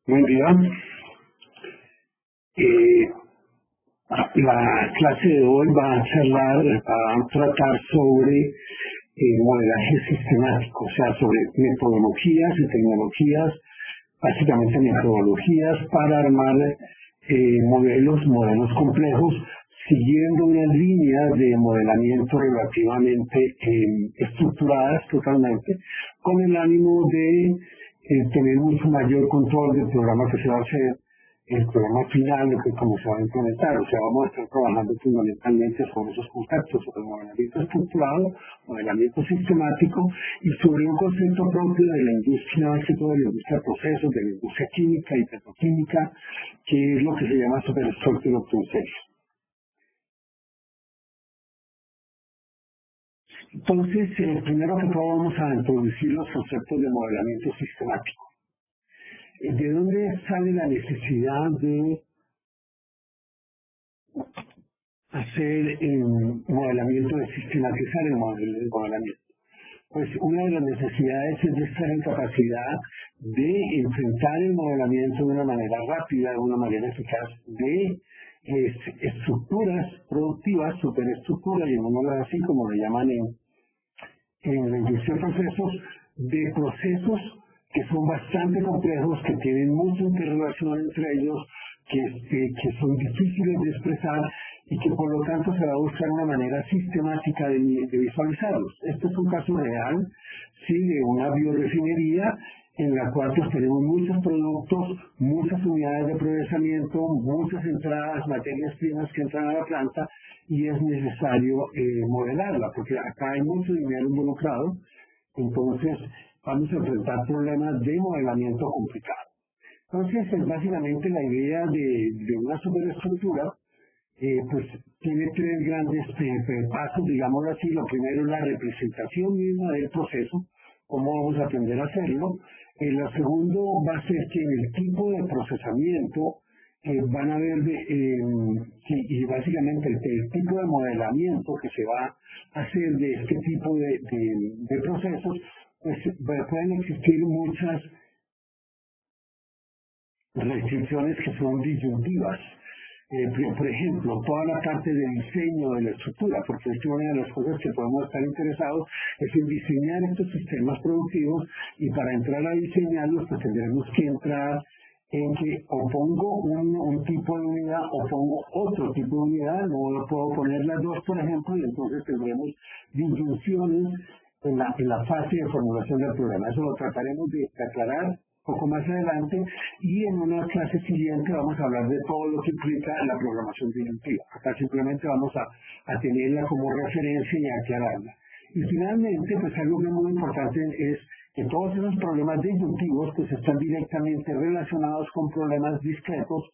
Buen día. La clase de hoy va a tratar sobre modelaje sistemático, o sea, sobre metodologías y tecnologías, básicamente metodologías para armar modelos complejos, siguiendo una línea de modelamiento relativamente estructuradas totalmente, con el ánimo de tener mucho mayor control del programa que se va a hacer, el programa final, lo que como se va a implementar. O sea, vamos a estar trabajando fundamentalmente sobre esos conceptos, sobre el modelamiento estructurado, modelamiento sistemático y sobre un concepto propio de la industria, más que todo de la industria de procesos, de la industria química y petroquímica, que es lo que se llama Superstructure Optimization. Entonces, primero que todo vamos a introducir los conceptos de modelamiento sistemático. ¿De dónde sale la necesidad de hacer modelamiento, de sistematizar el modelamiento? Pues una de las necesidades es de estar en capacidad de enfrentar el modelamiento de una manera rápida, de una manera eficaz, de estructuras productivas, superestructuras, llamémoslas así como le llaman en la industria de procesos, de procesos que son bastante complejos, que tienen mucha interrelación entre ellos, que son difíciles de expresar y que por lo tanto se va a buscar una manera sistemática de visualizarlos. Este es un caso real, sí, de una biorefinería en la cual pues, tenemos muchos productos, muchas unidades de procesamiento, muchas entradas, materias primas que entran a la planta y es necesario modelarla, porque acá hay mucho dinero involucrado, entonces vamos a enfrentar problemas de modelamiento complicado. Entonces, es básicamente la idea de una superestructura, pues tiene tres grandes pasos, digámoslo así. Lo primero es la representación misma del proceso, cómo vamos a aprender a hacerlo. Lo segundo va a ser que en el tipo de procesamiento van a ver, y básicamente el tipo de modelamiento que se va a hacer de este tipo de procesos, pues pueden existir muchas restricciones que son disyuntivas. Por ejemplo, toda la parte de diseño de la estructura, porque es una de las cosas que podemos estar interesados es en diseñar estos sistemas productivos y para entrar a diseñarlos pues tendremos que entrar en que o pongo un tipo de unidad o pongo otro tipo de unidad, no puedo poner las dos, por ejemplo, y entonces tendremos disyunciones en la fase de formulación del programa. Eso lo trataremos de aclarar poco más adelante y en una clase siguiente vamos a hablar de todo lo que implica la programación disyuntiva. Acá simplemente vamos a tenerla como referencia y a aclararla. Y finalmente, pues algo que es muy importante es que todos esos problemas disyuntivos pues están directamente relacionados con problemas discretos,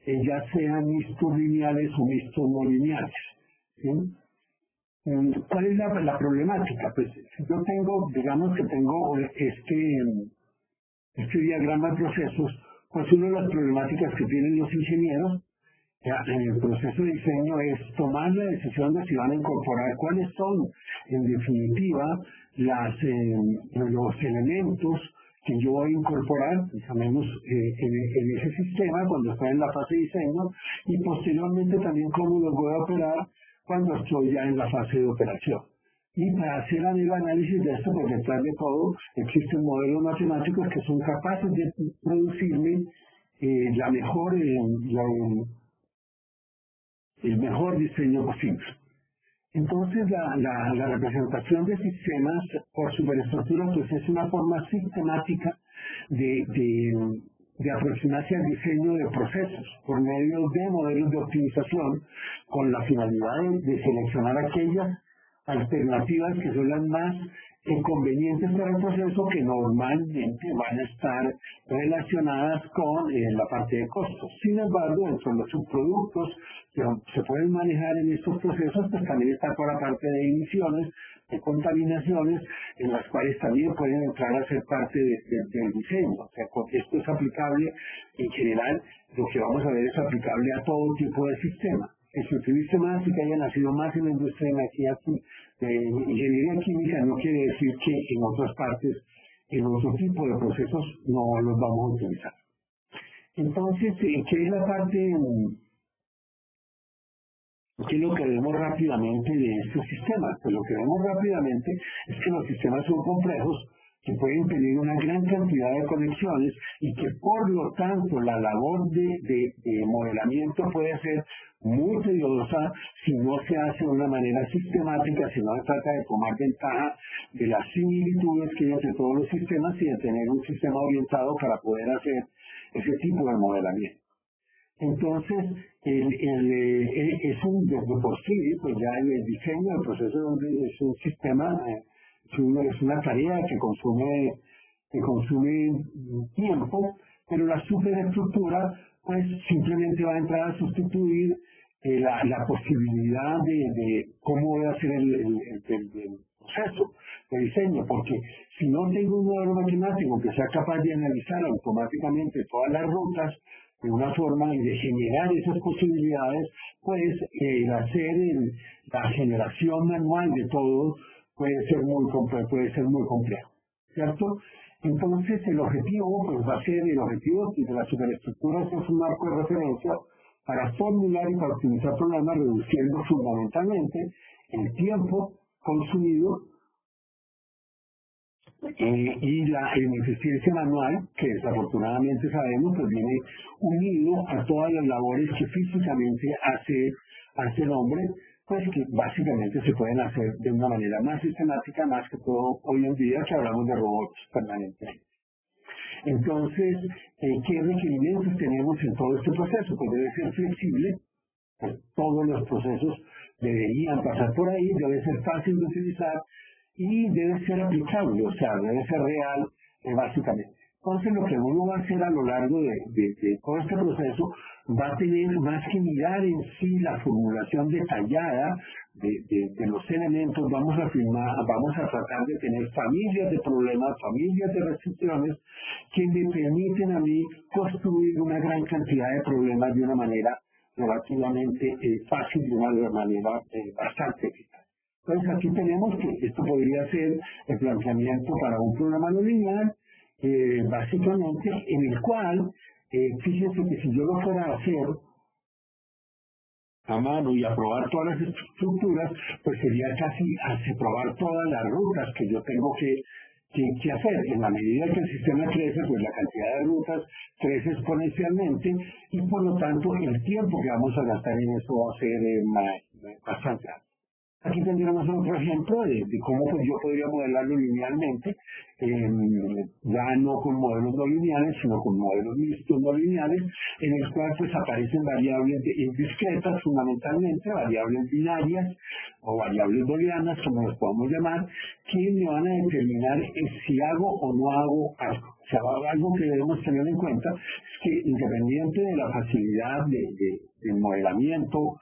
ya sean mixtos lineales o mixtos no lineales. ¿Sí? ¿Cuál es la problemática? Pues yo tengo, digamos que tengo este diagrama de procesos, pues una de las problemáticas que tienen los ingenieros en el proceso de diseño es tomar la decisión de si van a incorporar cuáles son, en definitiva, los elementos que yo voy a incorporar, digamos, en ese sistema cuando está en la fase de diseño y posteriormente también cómo los voy a operar cuando estoy ya en la fase de operación. Y para hacer el análisis de esto, pues detrás de todo, existen modelos matemáticos que son capaces de producirme el mejor diseño posible. Entonces, la representación de sistemas por superestructuras pues, es una forma sistemática de aproximarse al diseño de procesos por medio de modelos de optimización con la finalidad de seleccionar aquellas alternativas que son las más convenientes para el proceso que normalmente van a estar relacionadas con la parte de costos. Sin embargo, dentro de los subproductos que se pueden manejar en estos procesos, pues también está toda la parte de emisiones, de contaminaciones, en las cuales también pueden entrar a ser parte del diseño. O sea, esto es aplicable en general, lo que vamos a ver es aplicable a todo tipo de sistema. Que se utilice más y que haya nacido más en la industria de ingeniería química no quiere decir que en otras partes, en otro tipo de procesos, no los vamos a utilizar. Entonces, ¿qué es la parte, qué es lo que vemos rápidamente de estos sistemas? Pues lo que vemos rápidamente es que los sistemas son complejos, que pueden tener una gran cantidad de conexiones y que por lo tanto la labor de modelamiento puede ser muy tediosa si no se hace de una manera sistemática, si no se trata de tomar ventaja de las similitudes que hay entre todos los sistemas y de tener un sistema orientado para poder hacer ese tipo de modelamiento. Entonces, es un, desde por sí, pues ya el diseño del proceso es un sistema, es una tarea que consume tiempo, pero la superestructura pues simplemente va a entrar a sustituir la posibilidad de cómo voy a hacer el proceso de diseño, porque si no tengo un modelo matemático que sea capaz de analizar automáticamente todas las rutas de una forma y de generar esas posibilidades, pues hacer la generación manual de todo puede ser muy complejo, ¿cierto? Entonces el objetivo pues va a ser, el objetivo de las superestructuras es un marco de referencia para formular y para optimizar problemas, reduciendo fundamentalmente el tiempo consumido y la ineficiencia manual, que desafortunadamente sabemos pues viene unido a todas las labores que físicamente hace el hombre, pues que básicamente se pueden hacer de una manera más sistemática, más que todo hoy en día que hablamos de robots permanentemente. Entonces, ¿qué requerimientos tenemos en todo este proceso? Pues debe ser flexible, pues todos los procesos deberían pasar por ahí, debe ser fácil de utilizar y debe ser aplicable, o sea, debe ser real, básicamente. Entonces, lo que uno va a hacer a lo largo de todo este proceso va a tener más que mirar en sí la formulación detallada de los elementos, vamos a tratar de tener familias de problemas, familias de restricciones que me permiten a mí construir una gran cantidad de problemas de una manera relativamente fácil, de una manera bastante eficaz. Entonces aquí tenemos que esto podría ser el planteamiento para un programa no lineal, básicamente en el cual, fíjense que si yo lo fuera a hacer a mano y aprobar todas las estructuras, pues sería casi probar todas las rutas que yo tengo que hacer. En la medida que el sistema crece, pues la cantidad de rutas crece exponencialmente y por lo tanto el tiempo que vamos a gastar en eso va a ser bastante alto. Aquí tendríamos otro ejemplo de cómo pues, yo podría modelarlo linealmente, ya no con modelos no lineales, sino con modelos mixtos no lineales, en el cual pues aparecen variables discretas fundamentalmente, variables binarias o variables booleanas, como las podemos llamar, que me van a determinar si hago o no hago algo. O sea, algo que debemos tener en cuenta es que independiente de la facilidad del modelamiento,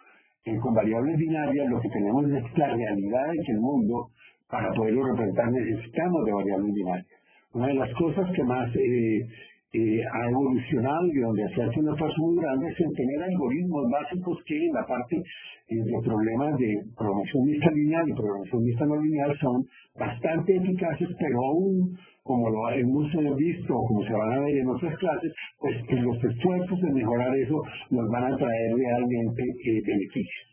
con variables binarias, lo que tenemos es la realidad de que el mundo, para poderlo representar, necesitamos de variables binarias. Una de las cosas que más ha evolucionado y donde se hace un esfuerzo muy grande es en tener algoritmos básicos que en la parte de problemas de programación mixta lineal y programación mixta no lineal son bastante eficaces, pero aún, como lo hemos visto, como se van a ver en otras clases, pues los esfuerzos de mejorar eso nos van a traer realmente beneficios.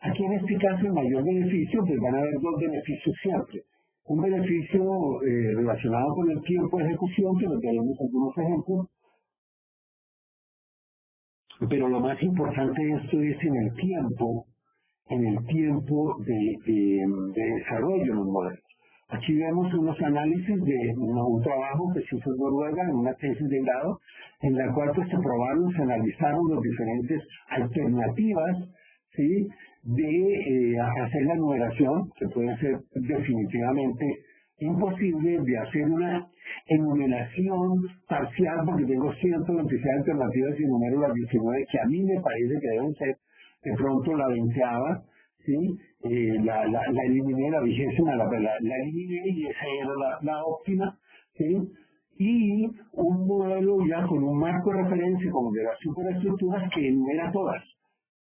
Aquí en este caso el mayor beneficio, pues van a haber dos beneficios siempre. Un beneficio relacionado con el tiempo de ejecución, que nos daremos algunos ejemplos, pero lo más importante de esto es en el tiempo de desarrollo de los modelos. Aquí vemos unos análisis de un trabajo que se hizo en Noruega, en una tesis de grado, en la cual pues se analizaron las diferentes alternativas, ¿sí?, de hacer la numeración, que puede ser definitivamente imposible, de hacer una enumeración parcial, porque tengo 126 alternativas y número las 19 que a mí me parece que deben ser de pronto la 20ª, ¿sí? La eliminé, la 20ª, la eliminé y esa era la óptima, ¿sí? Y un modelo ya con un marco de referencia como de las superestructuras que enumera todas.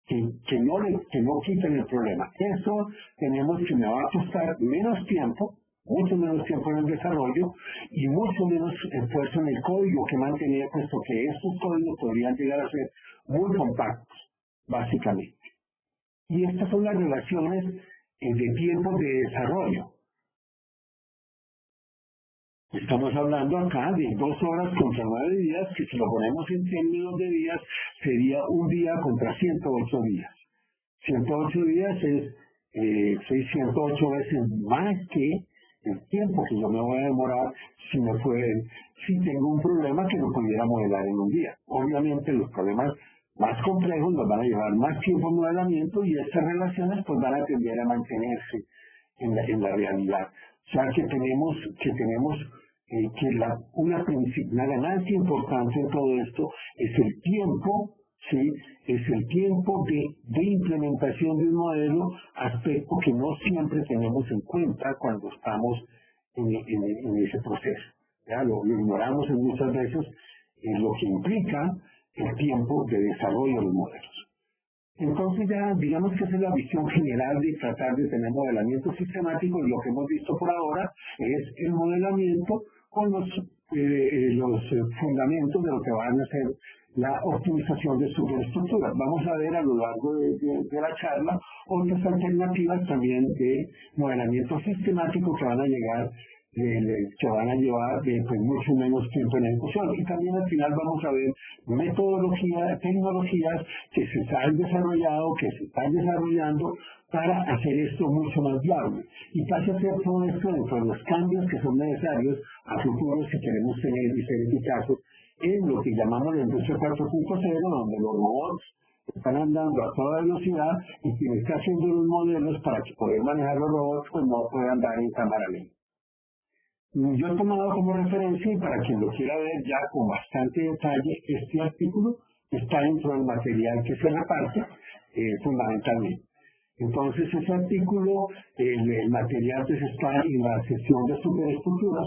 Que no quiten el problema. Eso tenemos que me va a costar menos tiempo, mucho menos tiempo en el desarrollo y mucho menos esfuerzo en el código que mantener, puesto que estos códigos podrían llegar a ser muy compactos, básicamente. Y estas son las relaciones de tiempo de desarrollo. Estamos hablando acá de 2 horas contra 9 días, que si lo ponemos en términos de días, sería un día contra 108 días. 108 días es 608 veces más que el tiempo que yo me voy a demorar si tengo un problema que no pudiera modelar en un día. Obviamente los problemas más complejos nos van a llevar más tiempo en modelamiento y estas relaciones pues van a tender a mantenerse en la realidad. O sea que tenemos una ganancia importante en todo esto es el tiempo, ¿sí? Es el tiempo de implementación de un modelo, aspecto que no siempre tenemos en cuenta cuando estamos en ese proceso. ¿Ya? Lo ignoramos muchas veces en lo que implica el tiempo de desarrollo de los modelos. Entonces ya digamos que esa es la visión general de tratar de tener modelamiento sistemático y lo que hemos visto por ahora es el modelamiento con los fundamentos de lo que van a ser la optimización de superestructuras. Vamos a ver a lo largo de la charla otras alternativas también de modelamiento sistemático que van a llevar pues, mucho menos tiempo en ejecución. Y también al final vamos a ver metodologías, tecnologías que se han desarrollado, que se están desarrollando para hacer esto mucho más viable. Y pasa a ser todo esto dentro de los cambios que son necesarios a futuro si queremos tener y ser eficaces en lo que llamamos la industria 4.0, donde los robots están andando a toda velocidad y quien está haciendo los modelos para que poder manejar los robots pues no puede andar en cámara lenta. Yo he tomado como referencia, y para quien lo quiera ver ya con bastante detalle, este artículo está dentro del material que se reparte fundamentalmente. Entonces ese artículo, el material pues está en la sección de superestructuras.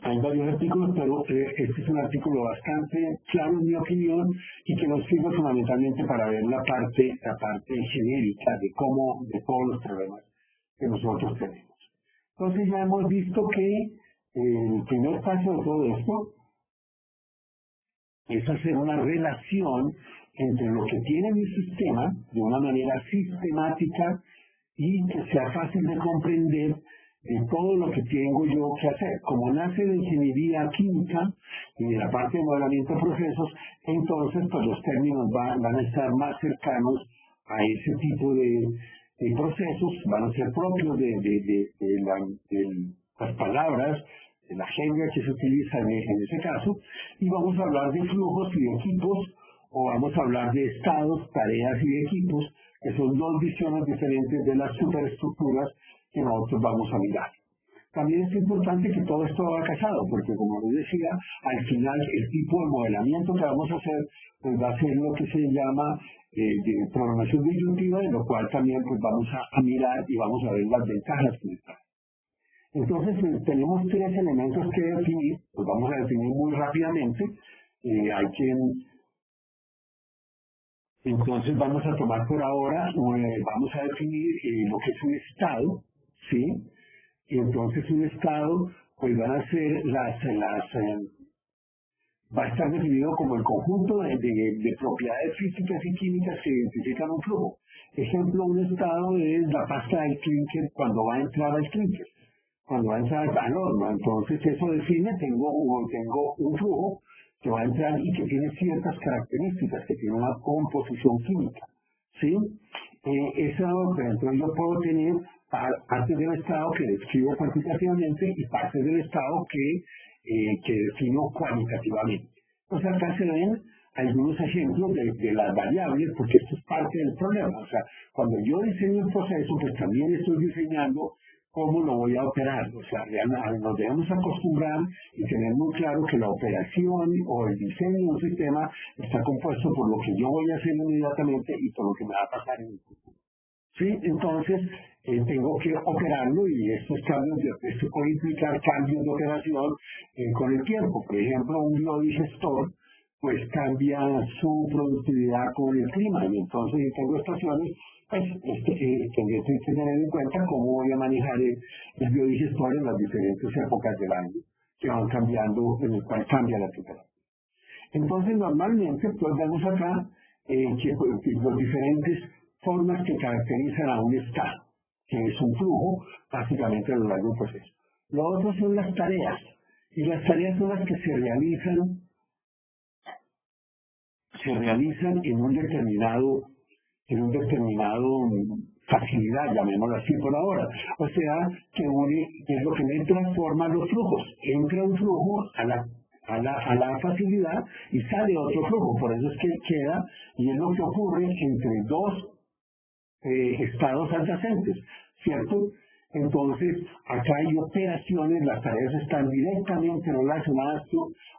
Hay varios artículos, pero este es un artículo bastante claro en mi opinión y que nos sirve fundamentalmente para ver la parte genérica de todos los problemas que nosotros tenemos. Entonces ya hemos visto que el primer paso de todo esto es hacer una relación entre lo que tiene mi sistema de una manera sistemática y que sea fácil de comprender de todo lo que tengo yo que hacer. Como nace de ingeniería química y de la parte de modelamiento de procesos, entonces pues los términos van a estar más cercanos a ese tipo de procesos, van a ser propios de las palabras, de la jerga que se utiliza en ese caso, y vamos a hablar de flujos y de equipos, o vamos a hablar de estados, tareas y de equipos, que son dos visiones diferentes de las superestructuras que nosotros vamos a mirar. También es importante que todo esto va casado, porque como les decía, al final el tipo de modelamiento que vamos a hacer pues va a ser lo que se llama de programación disyuntiva, en lo cual también pues vamos a mirar y vamos a ver las ventajas que está. Entonces tenemos 3 elementos que definir, pues vamos a definir muy rápidamente. Entonces vamos a tomar por ahora, vamos a definir lo que es un estado, ¿sí? Y entonces un estado, pues van a ser va a estar definido como el conjunto de propiedades físicas y químicas que identifican un flujo. Ejemplo, un estado es la pasta del clinker cuando va a entrar al clinker, cuando va a entrar al horno. Entonces eso define, tengo un flujo que va a entrar y que tiene ciertas características, que tiene una composición química, ¿sí? Por ejemplo, yo puedo tener partes del estado que describo cuantitativamente y partes del estado que defino cualitativamente. Entonces acá se ven algunos ejemplos de las variables, porque esto es parte del problema. O sea, cuando yo diseño el proceso, pues también estoy diseñando cómo lo voy a operar. O sea, nos debemos acostumbrar y tener muy claro que la operación o el diseño de un sistema está compuesto por lo que yo voy a hacer inmediatamente y por lo que me va a pasar en el futuro. ¿Sí? Entonces, tengo que operarlo y estos cambios, esto puede implicar cambios de operación con el tiempo. Por ejemplo, un biodigestor pues cambia su productividad con el clima. Y entonces, si tengo estaciones, pues tendré que tener en cuenta cómo voy a manejar el biodigestor en las diferentes épocas del año, que van cambiando, en el cual cambia la temperatura. Entonces, normalmente, pues vemos acá que las diferentes formas que caracterizan a un estado, que es un flujo, básicamente a lo largo del proceso. Lo otro son las tareas, y las tareas son las que se realizan en un determinado facilidad, llamémoslo así por ahora. O sea, que es lo que me transforma los flujos. Entra un flujo a la facilidad y sale otro flujo. Por eso es que queda, y es lo que ocurre entre dos estados adyacentes, ¿cierto? Entonces, acá hay operaciones, las tareas están directamente relacionadas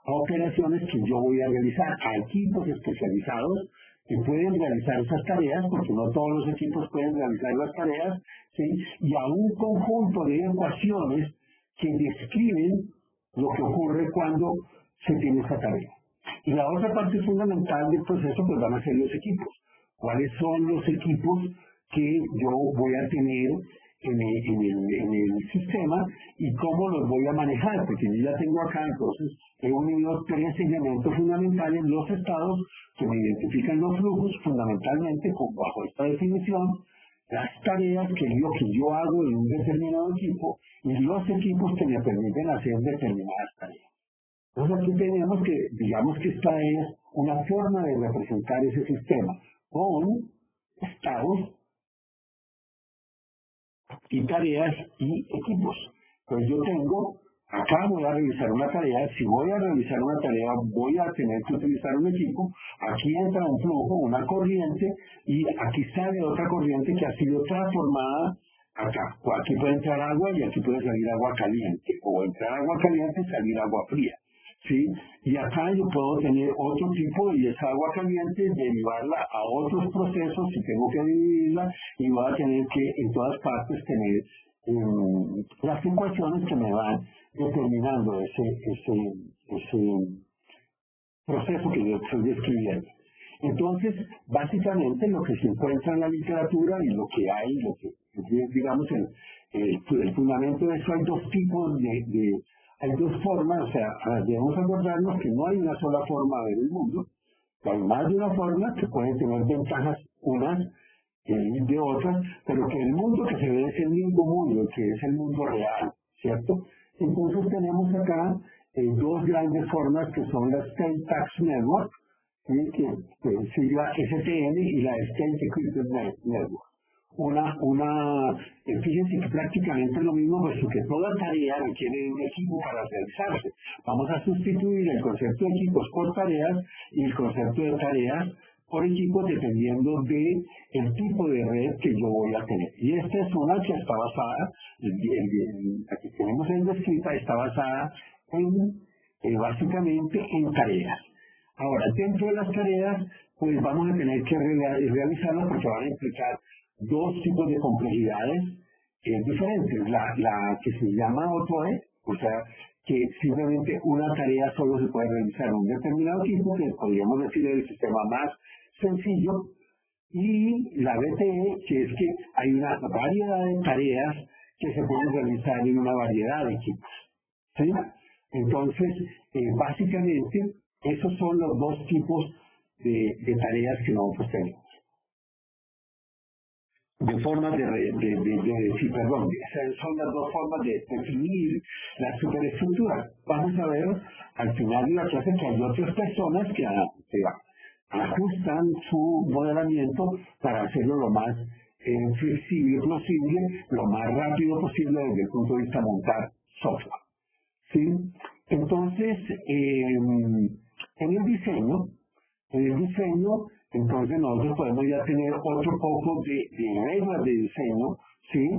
a operaciones que yo voy a realizar, a equipos especializados que pueden realizar esas tareas, porque no todos los equipos pueden realizar las tareas, ¿sí? Y a un conjunto de ecuaciones que describen lo que ocurre cuando se tiene esa tarea. Y la otra parte fundamental del proceso pues van a ser los equipos. ¿Cuáles son los equipos que yo voy a tener en el sistema y cómo los voy a manejar? Porque yo ya tengo acá, entonces, he unido tres elementos fundamentales, los estados que me identifican los flujos, fundamentalmente bajo esta definición, las tareas, que es lo que yo hago en un determinado equipo, y los equipos que me permiten hacer determinadas tareas. Entonces aquí tenemos que, digamos que esta es una forma de representar ese sistema, con estados y tareas y equipos. Pues yo tengo, acá voy a realizar una tarea, si voy a realizar una tarea voy a tener que utilizar un equipo, aquí entra un flujo, una corriente, y aquí sale otra corriente que ha sido transformada acá. Aquí puede entrar agua y aquí puede salir agua caliente, o entrar agua caliente y salir agua fría. ¿Sí? Y acá yo puedo tener otro tipo, y esa agua caliente derivarla a otros procesos si tengo que dividirla, y voy a tener que en todas partes tener las ecuaciones que me van determinando ese proceso que yo estoy describiendo. Entonces, básicamente lo que se encuentra en la literatura y lo que hay, digamos, el fundamento de eso, hay dos tipos hay dos formas, o sea, debemos acordarnos que no hay una sola forma de ver el mundo, que hay más de una forma que pueden tener ventajas unas de otras, pero que el mundo que se ve es el mismo mundo, que es el mundo real, ¿cierto? Entonces tenemos acá dos grandes formas que son la State Tax Network, que sigla STN, y la State Equipment Network. Fíjense que prácticamente es lo mismo, puesto que toda tarea requiere un equipo para realizarse. Vamos a sustituir el concepto de equipos por tareas y el concepto de tareas por equipos, dependiendo de el tipo de red que yo voy a tener. Y esta es una que está basada, aquí tenemos en descrita, está basada básicamente en tareas. Ahora, dentro de las tareas, pues vamos a tener que realizarlas porque van a implicar dos tipos de complejidades diferentes. La que se llama OTOE, o sea, que simplemente una tarea solo se puede realizar en un determinado tipo, que podríamos decir es el sistema más sencillo, y la BTE, que es que hay una variedad de tareas que se pueden realizar en una variedad de equipos. ¿Sí? Entonces, básicamente, esos son los dos tipos de tareas que nosotros tenemos. Son las dos formas de definir la superestructura. Vamos a ver al final de la clase que hay otras personas que ajustan su modelamiento para hacerlo lo más flexible posible, lo más rápido posible desde el punto de vista de montar software. ¿Sí? Entonces, en el diseño, entonces nosotros podemos ya tener otro poco de reglas de diseño, ¿sí?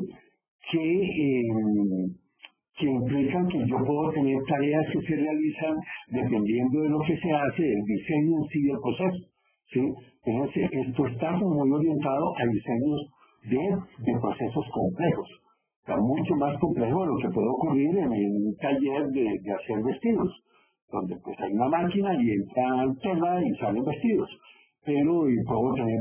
Que implican que yo puedo tener tareas que se realizan dependiendo de lo que se hace, el diseño en sí del proceso, ¿sí? Entonces, esto está muy orientado a diseños de procesos complejos, o sea, mucho más complejo de lo que puede ocurrir en un taller de hacer vestidos. donde pues hay una máquina y entra tela y salen vestidos. Pero y puedo tener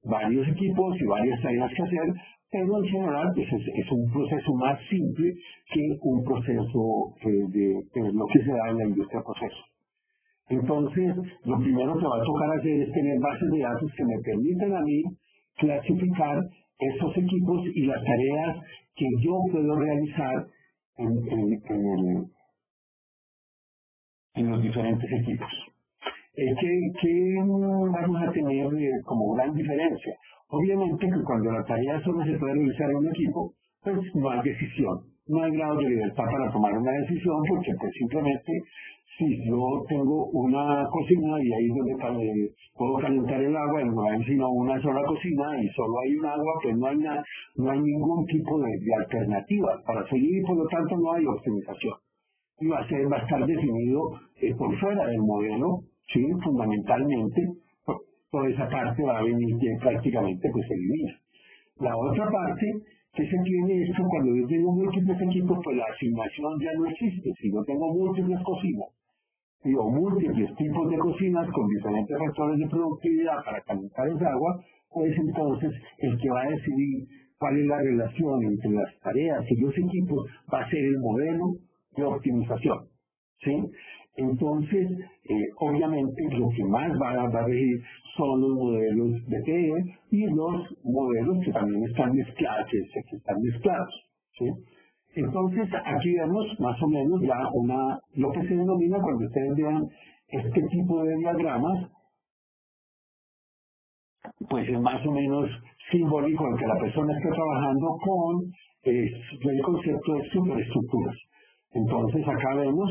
varios equipos y varias tareas que hacer, pero en general pues es un proceso más simple que un proceso de lo que se da en la industria de procesos. Entonces, lo primero que va a tocar hacer es tener bases de datos que me permitan a mí clasificar esos equipos y las tareas que yo puedo realizar en los diferentes equipos. ¿Qué vamos a tener como gran diferencia? Obviamente que cuando la tarea solo se puede realizar en un equipo, pues no hay decisión, no hay grado de libertad para tomar una decisión, porque pues simplemente si yo tengo una cocina y ahí es donde puedo calentar el agua, y no hay sino una sola cocina y solo hay un agua, pues no hay ningún tipo de alternativa para seguir y por lo tanto no hay optimización. Y va a estar definido por fuera del modelo, ¿sí? Fundamentalmente, toda esa parte va a venir que prácticamente pues se elimina. La otra parte que se tiene es que cuando yo tengo múltiples equipos, pues la asignación ya no existe. Si yo tengo múltiples cocinas, o múltiples tipos de cocinas con diferentes factores de productividad para calentar esa agua, pues entonces el que va a decidir cuál es la relación entre las tareas y los equipos va a ser el modelo de optimización, ¿sí? Entonces, obviamente, lo que más va a regir son los modelos de TE y los modelos que también están mezclados, ¿sí? Entonces, aquí vemos más o menos ya lo que se denomina, cuando ustedes vean este tipo de diagramas, pues es más o menos simbólico en que la persona está trabajando con el concepto de superestructuras. Entonces, acá vemos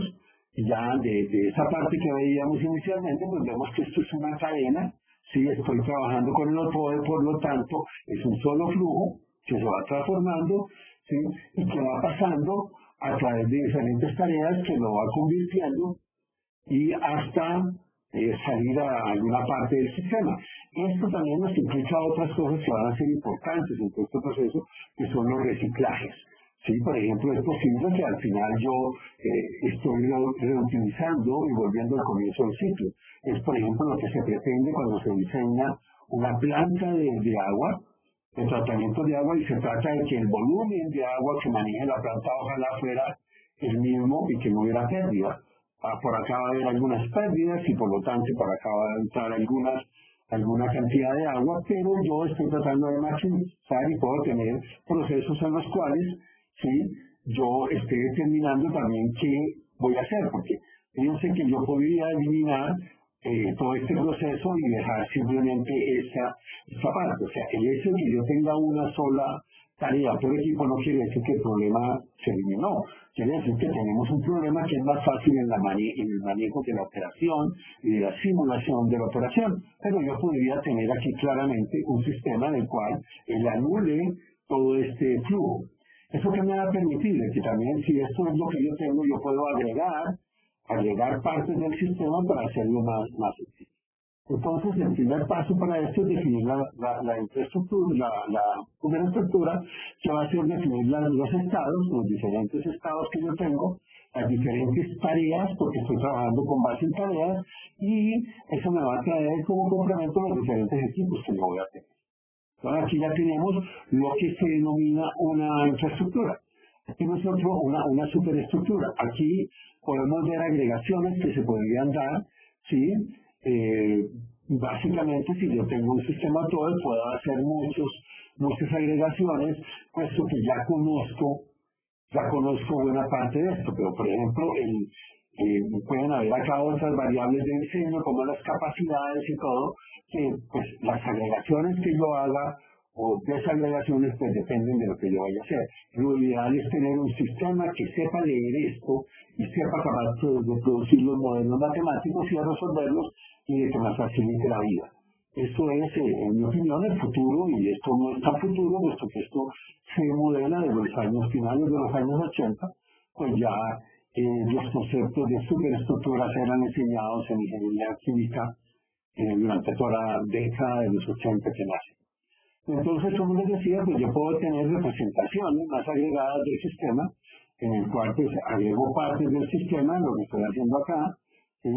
ya de esa parte que veíamos inicialmente, pues vemos que esto es una cadena, sí, estoy trabajando con el OPOE, por lo tanto, es un solo flujo que se va transformando, ¿sí? Y que va pasando a través de diferentes tareas que lo va convirtiendo y hasta salir a alguna parte del sistema. Esto también nos implica otras cosas que van a ser importantes en todo este proceso, que son los reciclajes. Sí, por ejemplo, es posible que al final yo estoy reutilizando y volviendo al comienzo del ciclo. Es, por ejemplo, lo que se pretende cuando se diseña una planta de agua, de tratamiento de agua, y se trata de que el volumen de agua que maneje la planta ojalá fuera el mismo y que no hubiera pérdida. Por acá va a haber algunas pérdidas y por lo tanto por acá va a entrar alguna cantidad de agua, pero yo estoy tratando de maximizar y puedo tener procesos en los cuales yo estoy determinando también qué voy a hacer, porque fíjense que yo podría eliminar todo este proceso y dejar simplemente esa parte. O sea, el hecho de que yo tenga una sola tarea por equipo no quiere decir que el problema se eliminó. Quiere decir que tenemos un problema que es más fácil en el manejo de la operación y de la simulación de la operación. Pero yo podría tener aquí claramente un sistema en el cual él anule todo este flujo. Eso que me va a permitir que también, si esto es lo que yo tengo, yo puedo agregar partes del sistema para hacerlo más útil. Entonces, el primer paso para esto es definir la infraestructura, la superestructura, que va a ser definir los estados, los diferentes estados que yo tengo, las diferentes tareas, porque estoy trabajando con base en tareas, y eso me va a traer como complemento los diferentes equipos que yo voy a tener. Entonces, aquí ya tenemos lo que se denomina una infraestructura. Aquí nosotros una superestructura. Aquí podemos ver agregaciones que se podrían dar, ¿sí? Básicamente, si yo tengo un sistema todo, puedo hacer muchas agregaciones, puesto que ya conozco buena parte de esto. Pero, por ejemplo, pueden haber acá otras variables de diseño, como las capacidades y todo, que pues las agregaciones que yo haga o desagregaciones pues dependen de lo que yo vaya a hacer. Lo ideal es tener un sistema que sepa leer esto y sepa capaz de producir los modelos matemáticos y de resolverlos y de que nos facilite la vida. Esto es, en mi opinión, el futuro, y esto no es tan futuro, puesto que esto se modela de los años finales de los años 80, pues ya los conceptos de superestructuras eran enseñados en ingeniería química durante toda la década de los 80 que nace. Entonces, como les decía, pues yo puedo tener representaciones más agregadas del sistema en el cual pues agrego partes del sistema, lo que estoy haciendo acá, ¿sí?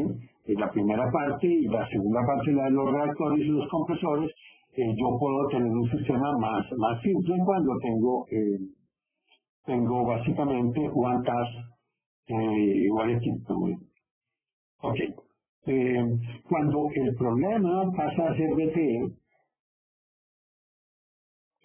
La primera parte y la segunda parte, la de los reactores y los compresores. Yo puedo tener un sistema más simple cuando tengo básicamente one task igual equipo. Ok. Cuando el problema pasa a ser BTE,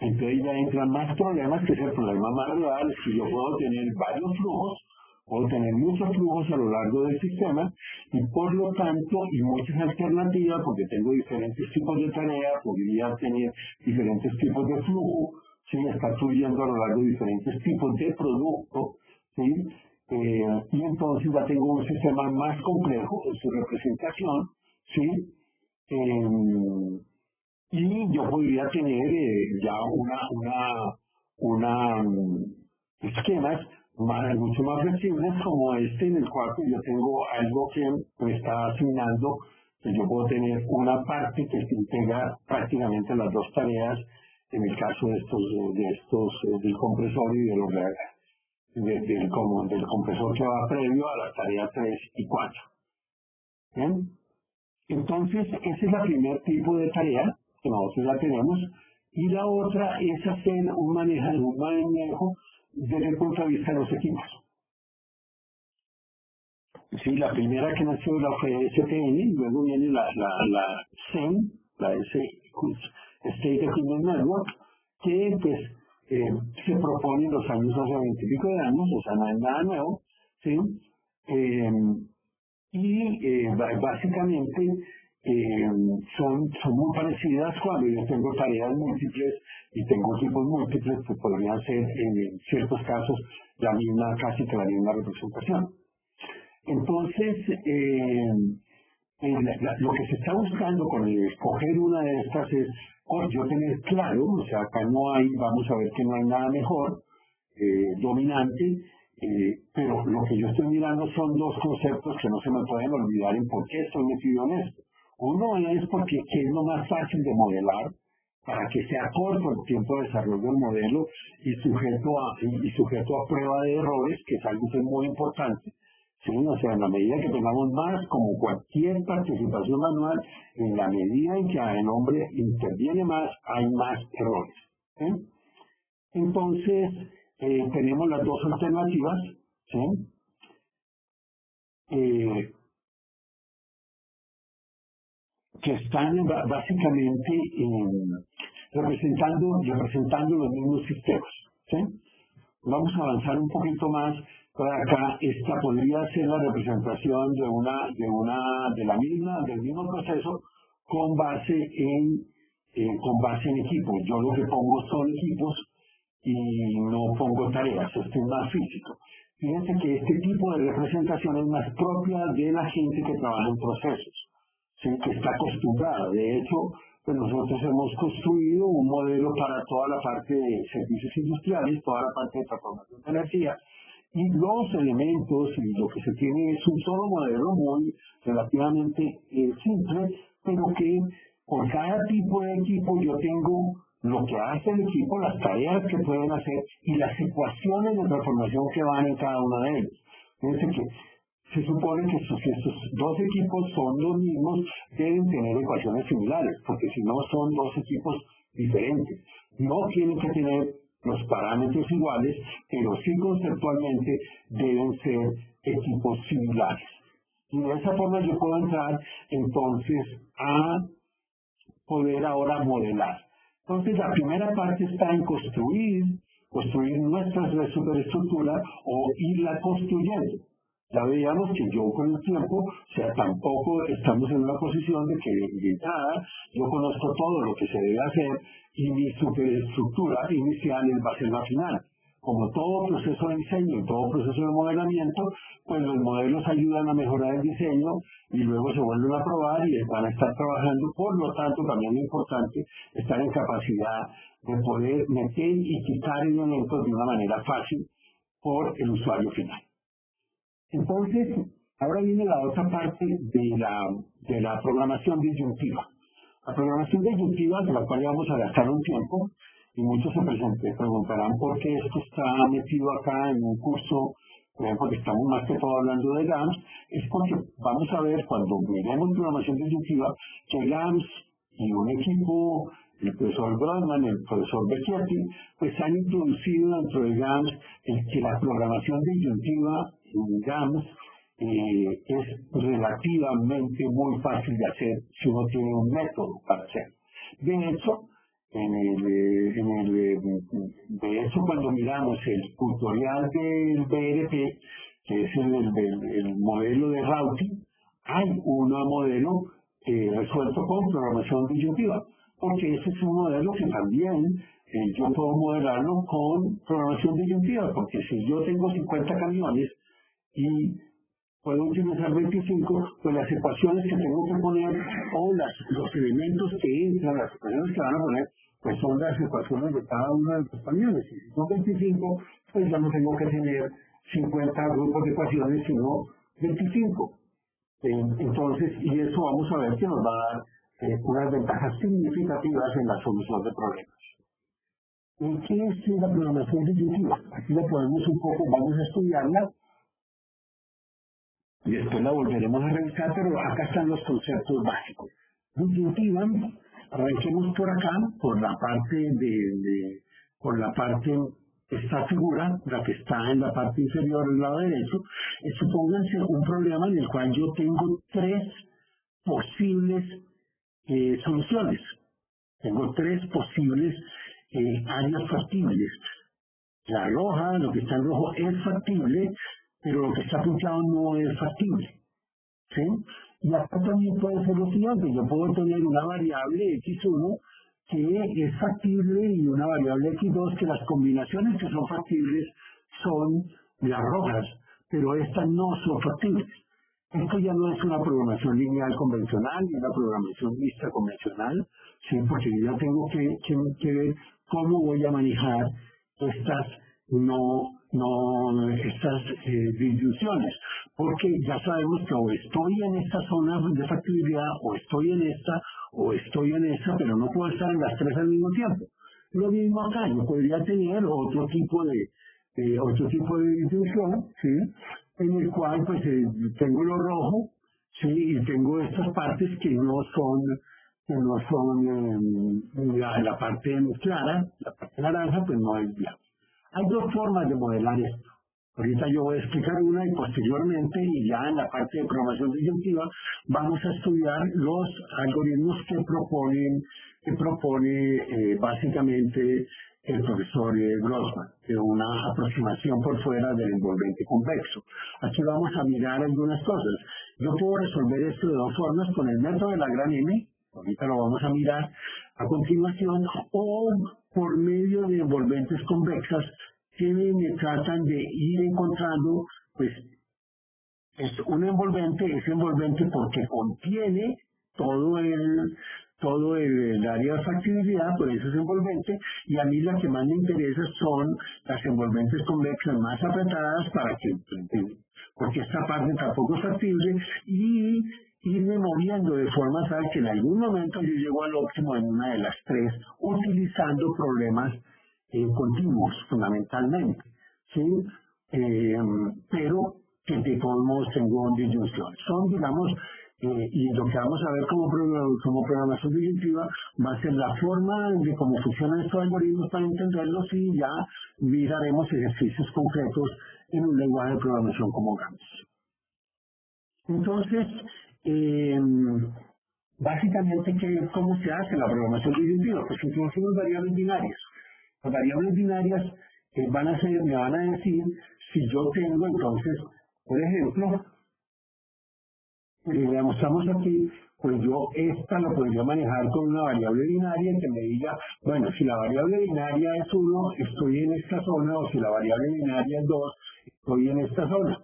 entonces ya entran más problemas, que es el problema más real, es que yo puedo tener varios flujos, puedo tener muchos flujos a lo largo del sistema, y por lo tanto, y muchas alternativas, porque tengo diferentes tipos de tareas, podría tener diferentes tipos de flujo, ¿sí? Está fluyendo a lo largo de diferentes tipos de producto, ¿sí? Y entonces ya tengo un sistema más complejo en su representación, ¿sí? Y yo podría tener ya esquemas mucho más flexibles como este, en el cual pues, yo tengo algo que me está asignando, que yo puedo tener una parte que se integra prácticamente las dos tareas, en el caso de estos del compresor y de los del compresor que va previo a la tarea 3 y 4. ¿Bien? Entonces, ese es el primer tipo de tarea que nosotros ya tenemos, y la otra es hacer un manejo desde el punto de vista de los equipos. Sí, la primera que nació fue STN, luego viene la SEN, la State Equipment Network, que pues se propone en los años hace 20 y pico de años, o sea, no es nada nuevo, ¿sí? Básicamente son muy parecidas cuando yo tengo tareas múltiples y tengo equipos múltiples que podrían ser en ciertos casos casi que la misma representación. Entonces, lo que se está buscando con escoger una de estas es yo tener claro, o sea, acá vamos a ver que no hay nada mejor, dominante, pero lo que yo estoy mirando son dos conceptos que no se me pueden olvidar en por qué estoy metido en esto. Uno es porque es lo más fácil de modelar, para que sea corto el tiempo de desarrollo del modelo y sujeto a prueba de errores, que es algo que es muy importante. ¿Sí? O sea, en la medida que tengamos más, como cualquier participación manual, en la medida en que el hombre interviene más, hay más errores. ¿Sí? Entonces, tenemos las dos alternativas, ¿sí? Que están básicamente representando los mismos sistemas. ¿Sí? Vamos a avanzar un poquito más. Por acá, esta podría ser la representación del mismo proceso con base en equipos. Yo lo que pongo son equipos y no pongo tareas, esto es más físico. Fíjense que este tipo de representación es más propia de la gente que trabaja en procesos, ¿sí? Que está acostumbrada. De hecho, pues nosotros hemos construido un modelo para toda la parte de servicios industriales, toda la parte de transformación de energía, y los elementos y lo que se tiene es un solo modelo muy relativamente simple, pero que por cada tipo de equipo yo tengo lo que hace el equipo, las tareas que pueden hacer y las ecuaciones de transformación que van en cada uno de ellos. Fíjense que se supone que si estos dos equipos son los mismos, deben tener ecuaciones similares, porque si no son dos equipos diferentes. No tienen que tener los parámetros iguales, pero sí conceptualmente deben ser equipos similares. Y de esa forma yo puedo entrar entonces a poder ahora modelar. Entonces la primera parte está en construir nuestra superestructura o irla construyendo. Ya veíamos que yo con el tiempo, o sea, tampoco estamos en una posición de que de entrada yo conozco todo lo que se debe hacer y mi superestructura inicial va a ser la final. Como todo proceso de diseño y todo proceso de modelamiento, pues los modelos ayudan a mejorar el diseño y luego se vuelven a probar y van a estar trabajando. Por lo tanto, también es importante estar en capacidad de poder meter y quitar elementos de una manera fácil por el usuario final. Entonces, ahora viene la otra parte de la programación disyuntiva. La programación disyuntiva, de la cual vamos a gastar un tiempo, y muchos se preguntarán por qué esto está metido acá en un curso, por ejemplo, que estamos más que todo hablando de GAMS, es porque vamos a ver cuando miremos programación disyuntiva que GAMS y un equipo, el profesor Grossman, el profesor Becchetti, pues han introducido dentro de GAMS que la programación disyuntiva en GAMS es relativamente muy fácil de hacer si uno tiene un método para hacerlo. De hecho, cuando miramos el tutorial del BRP, que es el modelo de routing, hay un modelo resuelto con programación disyuntiva, porque ese es un modelo que también yo puedo modelarlo con programación disyuntiva, porque si yo tengo 50 camiones y puedo utilizar 25, pues las ecuaciones que tengo que poner o los elementos que entran, las ecuaciones que van a poner, pues son las ecuaciones de cada uno de los camiones. Si son 25, pues ya no tengo que tener 50 grupos de ecuaciones, sino 25. Entonces, y eso vamos a ver que nos va a dar unas ventajas significativas en la solución de problemas. ¿Qué es la programación disyuntiva? Aquí la podemos un poco, vamos a estudiarla y después la volveremos a revisar, pero acá están los conceptos básicos. Disyuntiva, arranquemos por acá, por la parte esta figura, la que está en la parte inferior del lado derecho, supónganse un problema en el cual yo tengo tres posibles soluciones. Tengo tres posibles áreas factibles. La roja, lo que está en rojo es factible, pero lo que está pintado no es factible. ¿Sí? Y acá también puede ser lo siguiente, yo puedo tener una variable x1 que es factible y una variable x2 que las combinaciones que son factibles son las rojas, pero estas no son factibles. Esto ya no es una programación lineal convencional, ni una programación mixta convencional, ¿sí? Porque yo ya tengo que ver cómo voy a manejar estas disyunciones, porque ya sabemos que o estoy en esta zona de factibilidad, o estoy en esta, pero no puedo estar en las tres al mismo tiempo. Lo mismo acá, yo podría tener otro tipo de disyunción, ¿sí? En el cual pues tengo lo rojo, ¿sí? Y tengo estas partes que no son la parte clara, la parte naranja, pues no es viable. Hay dos formas de modelar esto. Ahorita yo voy a explicar una y posteriormente, y ya en la parte de programación disyuntiva, vamos a estudiar los algoritmos que propone básicamente el profesor Grossman, de una aproximación por fuera del envolvente convexo. Aquí vamos a mirar algunas cosas. Yo puedo resolver esto de dos formas, con el método de la gran M, ahorita lo vamos a mirar a continuación, o por medio de envolventes convexas que me tratan de ir encontrando, pues, es un envolvente, es envolvente porque contiene todo el área de factibilidad, por eso es envolvente, y a mí la que más me interesa son las envolventes convexas más apretadas porque esta parte tampoco es factible, y irme moviendo de forma tal que en algún momento yo llego al óptimo en una de las tres, utilizando problemas continuos, fundamentalmente, ¿sí? Pero que de todos modos tengo disyunción. Son, digamos, y lo que vamos a ver como programación disyuntiva va a ser la forma de cómo funcionan estos algoritmos para entenderlos, y ya miraremos ejercicios concretos en un lenguaje de programación como GAMS. Entonces, básicamente, ¿cómo se hace la programación disyuntiva? Pues introducimos variables binarias. Las variables binarias me van a decir si yo tengo, entonces, por ejemplo, le mostramos aquí, pues yo esta lo podría manejar con una variable binaria que me diga, bueno, si la variable binaria es 1, estoy en esta zona, o si la variable binaria es 2, estoy en esta zona.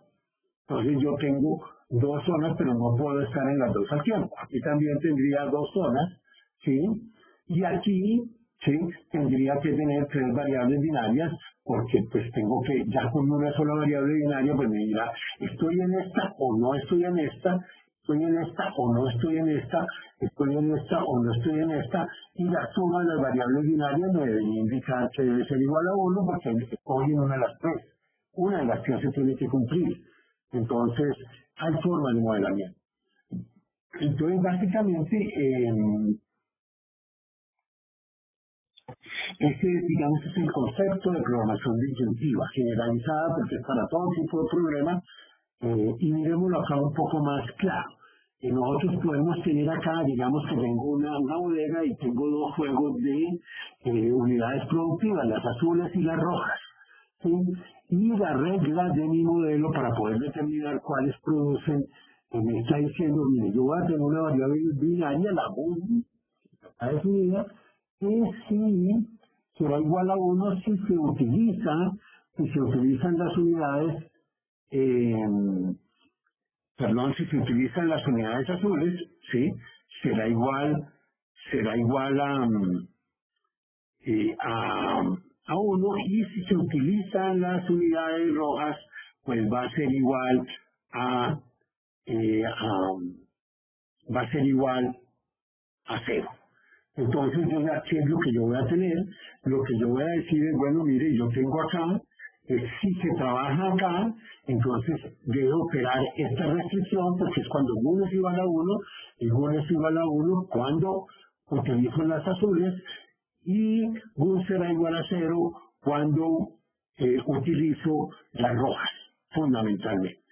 Entonces yo tengo dos zonas, pero no puedo estar en las dos al tiempo. Aquí también tendría dos zonas, ¿sí? Y aquí, ¿sí? Tendría que tener tres variables binarias, porque pues tengo que, ya con una sola variable binaria, pues me dirá, estoy en esta o no estoy en esta, estoy en esta o no estoy en esta, estoy en esta o no estoy en esta, y la suma de las variables binarias me debería indicar que debe ser igual a 1 porque estoy en una de las tres. Una de las tres se tiene que cumplir. Entonces, hay forma de modelamiento. Entonces, básicamente, ese, digamos, es el concepto de programación disyuntiva, generalizada porque es para todo tipo de problemas, y miremoslo acá un poco más claro. Nosotros podemos tener acá, digamos que tengo una bodega y tengo dos juegos de unidades productivas, las azules y las rojas, ¿sí? Y la regla de mi modelo para poder determinar cuáles producen, me está diciendo, mire, yo voy a tener una variable binaria, la U, está definida, que sí será igual a 1 si se utilizan las unidades, si se utilizan las unidades azules, ¿sí? Será igual a 1, y si se utilizan las unidades rojas, pues va a ser igual a 0. Entonces, yo ya sé lo que yo voy a tener. Lo que yo voy a decir es, bueno, mire, yo tengo acá, si se trabaja acá, entonces debo operar esta restricción, porque es cuando 1 es igual a 1, y 1 es igual a 1 cuando utilizo las azules, y 1 será igual a 0 cuando utilizo las rojas, fundamentalmente.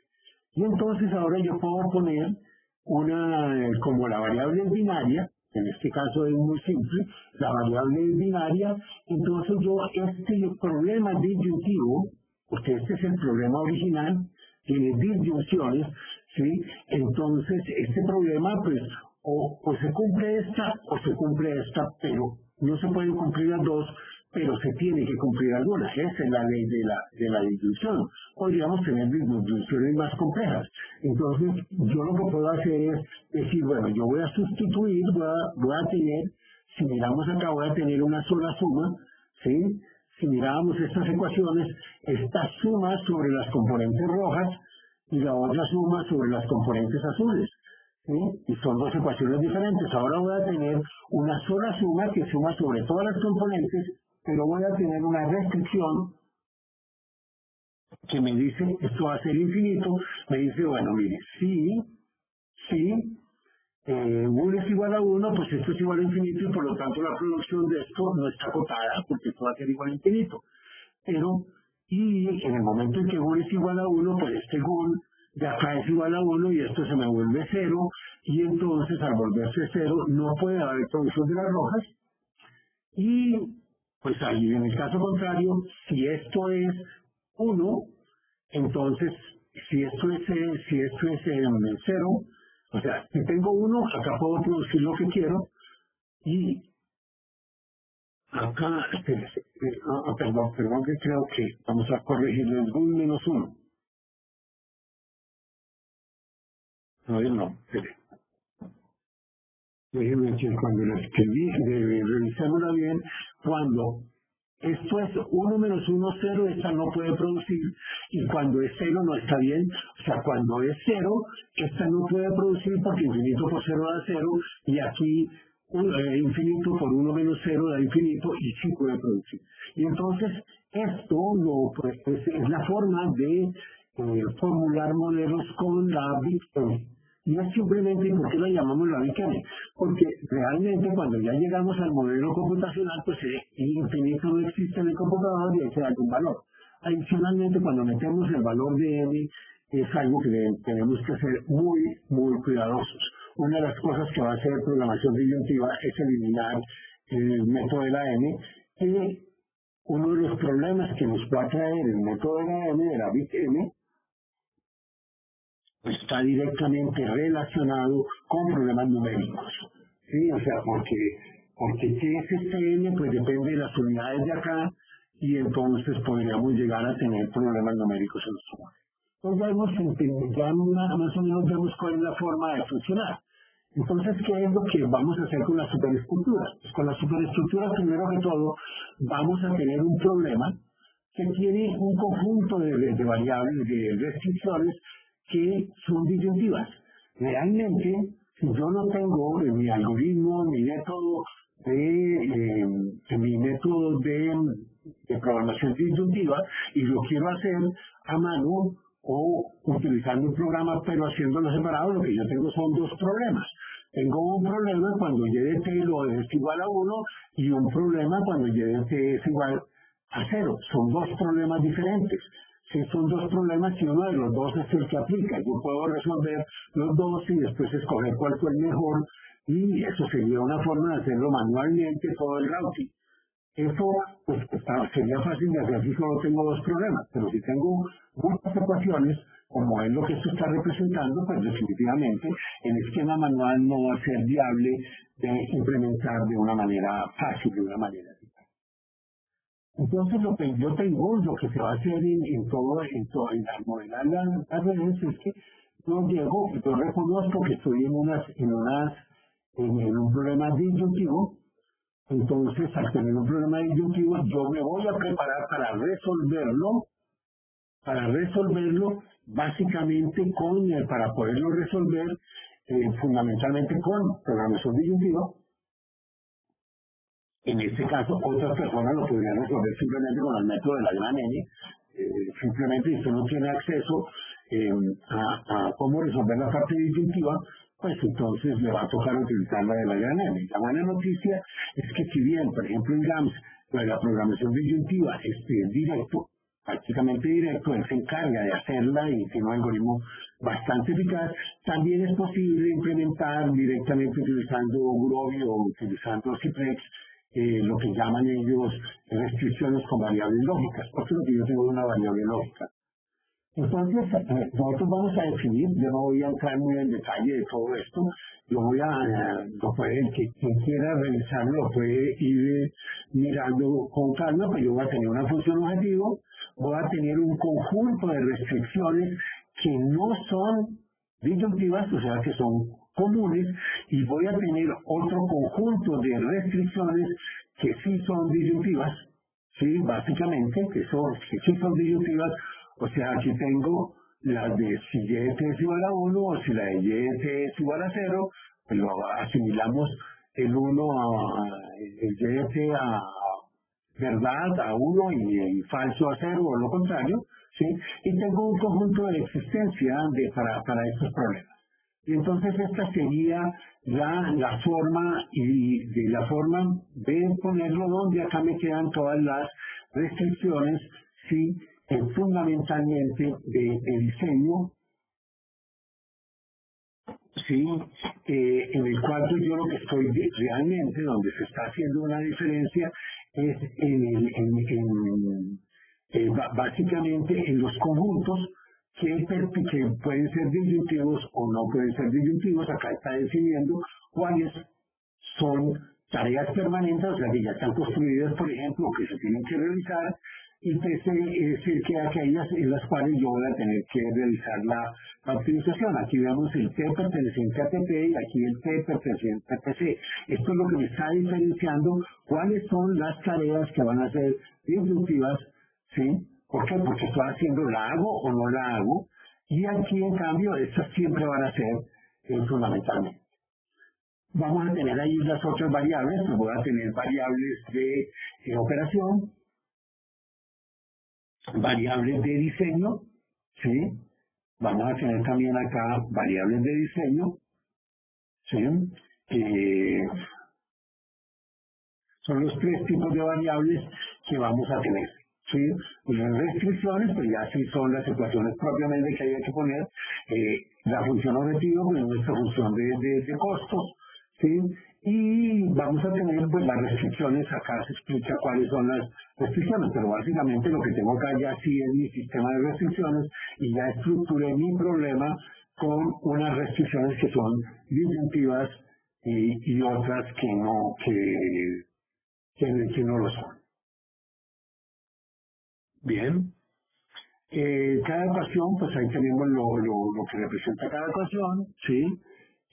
Y entonces ahora yo puedo poner como la variable es binaria, en este caso es muy simple, la variable es binaria, entonces yo este problema disyuntivo, porque este es el problema original, tiene disyunciones, ¿sí? Entonces este problema pues o se cumple esta o se cumple esta, pero no se pueden cumplir las dos, pero se tiene que cumplir algunas. Esa es la ley de la disyunción. Podríamos tener disyunciones más complejas. Entonces, yo lo que puedo hacer es decir, bueno, yo voy a sustituir, voy a tener, si miramos acá, voy a tener una sola suma, ¿sí? Si miramos estas ecuaciones, esta suma sobre las componentes rojas y la otra suma sobre las componentes azules, ¿sí? Y son dos ecuaciones diferentes. Ahora voy a tener una sola suma que suma sobre todas las componentes, pero voy a tener una restricción que me dice, esto va a ser infinito, me dice, bueno, mire, si 1 es igual a 1, pues esto es igual a infinito y por lo tanto la producción de esto no está acotada porque esto va a ser igual a infinito. Y en el momento en que 1 es igual a 1, pues este GUN de acá es igual a 1 y esto se me vuelve 0, y entonces al volverse 0 no puede haber producción de las rojas, y pues ahí en el caso contrario, si esto es 1, entonces si esto es 0, o sea, si tengo 1, acá puedo producir lo que quiero, y acá, perdón que creo que vamos a corregirle el GUN menos 1. No, espere. Déjenme decir, cuando lo escribí, revisémosla bien, cuando esto es 1 menos 1, 0, esta no puede producir, y cuando es 0 no está bien, o sea, cuando es 0, esta no puede producir porque infinito por 0 da 0, y aquí infinito por 1 menos 0 da infinito, y sí puede producir. Y entonces, esto pues, es la forma de formular modelos con la BigM. Y es simplemente, ¿por qué la llamamos la BigM? Porque realmente cuando ya llegamos al modelo computacional, pues el infinito no existe en el computador y hay que darle un valor. Adicionalmente, cuando metemos el valor de m, es algo que tenemos que ser muy, muy cuidadosos. Una de las cosas que va a hacer programación disyuntiva es eliminar el método de la m, que uno de los problemas que nos va a traer el método de la m, de la BigM, está directamente relacionado con problemas numéricos, ¿sí? O sea, porque ¿qué es este n? Pues depende de las unidades de acá, y entonces podríamos llegar a tener problemas numéricos en los sumarios. Entonces ya más o menos vemos cuál es la forma de funcionar. Entonces, ¿qué es lo que vamos a hacer con la superestructura? Pues con la superestructura, primero que todo, vamos a tener un problema que tiene un conjunto de variables, de restricciones, que son disyuntivas. Realmente, si yo no tengo mi algoritmo, mi método de programación disyuntiva y lo quiero hacer a mano o utilizando un programa, pero haciéndolo separado, lo que yo tengo son dos problemas. Tengo un problema cuando y de t lo es igual a 1 y un problema cuando y de t es igual a 0. Son dos problemas diferentes. Si son dos problemas y uno de los dos es el que aplica, yo puedo resolver los dos y después escoger cuál fue el mejor y eso sería una forma de hacerlo manualmente todo el routing. Eso pues, sería fácil de hacer si solo tengo dos problemas, pero si tengo muchas ecuaciones, como es lo que esto está representando, pues definitivamente el esquema manual no va a ser viable de implementar de una manera fácil, de una manera eficaz. Entonces lo que yo tengo, lo que se va a hacer en modelar las redes es que yo reconozco que estoy en un problema disyuntivo. Entonces, al tener un problema disyuntivo, yo me voy a preparar para resolverlo básicamente para poderlo resolver fundamentalmente con programación disyuntiva. En este caso, otras personas lo podrían resolver simplemente con el método de la gran N. Simplemente, si usted no tiene acceso a cómo resolver la parte disyuntiva, pues entonces le va a tocar utilizar la de la gran N. La buena noticia es que si bien, por ejemplo, en GAMS, la programación disyuntiva es directo, prácticamente directo, él se encarga de hacerla y tiene un algoritmo bastante eficaz, también es posible implementar directamente utilizando Groovy o utilizando Ciplex, lo que llaman ellos restricciones con variables lógicas, porque lo que yo tengo es una variable lógica. Entonces, nosotros vamos a definir, yo no voy a entrar muy en detalle de todo esto, el que quien quiera revisarlo lo puede ir mirando con calma, pues yo voy a tener una función objetivo, voy a tener un conjunto de restricciones que no son disyuntivas, o sea que son comunes, y voy a tener otro conjunto de restricciones que sí son disyuntivas, sí, básicamente, que sí son disyuntivas. O sea, aquí tengo las de si y de t es igual a 1 o si la de y de t es igual a 0, pues lo asimilamos el y de t a verdad a 1 y falso a 0 o lo contrario, ¿sí? Y tengo un conjunto de existencia para estos problemas. Y entonces esta sería la forma de ponerlo donde acá me quedan todas las restricciones, ¿sí? Fundamentalmente de diseño, ¿sí? En el cual yo lo que estoy realmente, donde se está haciendo una diferencia, es básicamente en los conjuntos que pueden ser disyuntivos o no pueden ser disyuntivos. Acá está definiendo cuáles son tareas permanentes, o sea, que ya están construidas, por ejemplo, que se tienen que realizar, y TC es que aquellas en las cuales yo voy a tener que realizar la optimización. Aquí vemos el T perteneciente a TP y aquí el T perteneciente a TC. Esto es lo que me está diferenciando cuáles son las tareas que van a ser disyuntivas, ¿sí? ¿Por qué? Porque estoy haciendo, la hago o no la hago, y aquí en cambio estas siempre van a ser fundamentalmente. Vamos a tener ahí las otras variables, pues voy a tener variables de operación, variables de diseño, ¿sí? Vamos a tener también acá variables de diseño, ¿sí? Son los tres tipos de variables que vamos a tener, ¿sí? Las restricciones, pues ya sí son las ecuaciones propiamente que hay que poner, la función objetivo, pues nuestra función de costos, ¿sí? Y vamos a tener pues las restricciones, acá se explica cuáles son las restricciones, pero básicamente lo que tengo acá ya sí es mi sistema de restricciones y ya estructuré mi problema con unas restricciones que son disyuntivas y otras que no lo son. Bien. Cada ecuación, pues ahí tenemos lo que representa cada ecuación, ¿sí?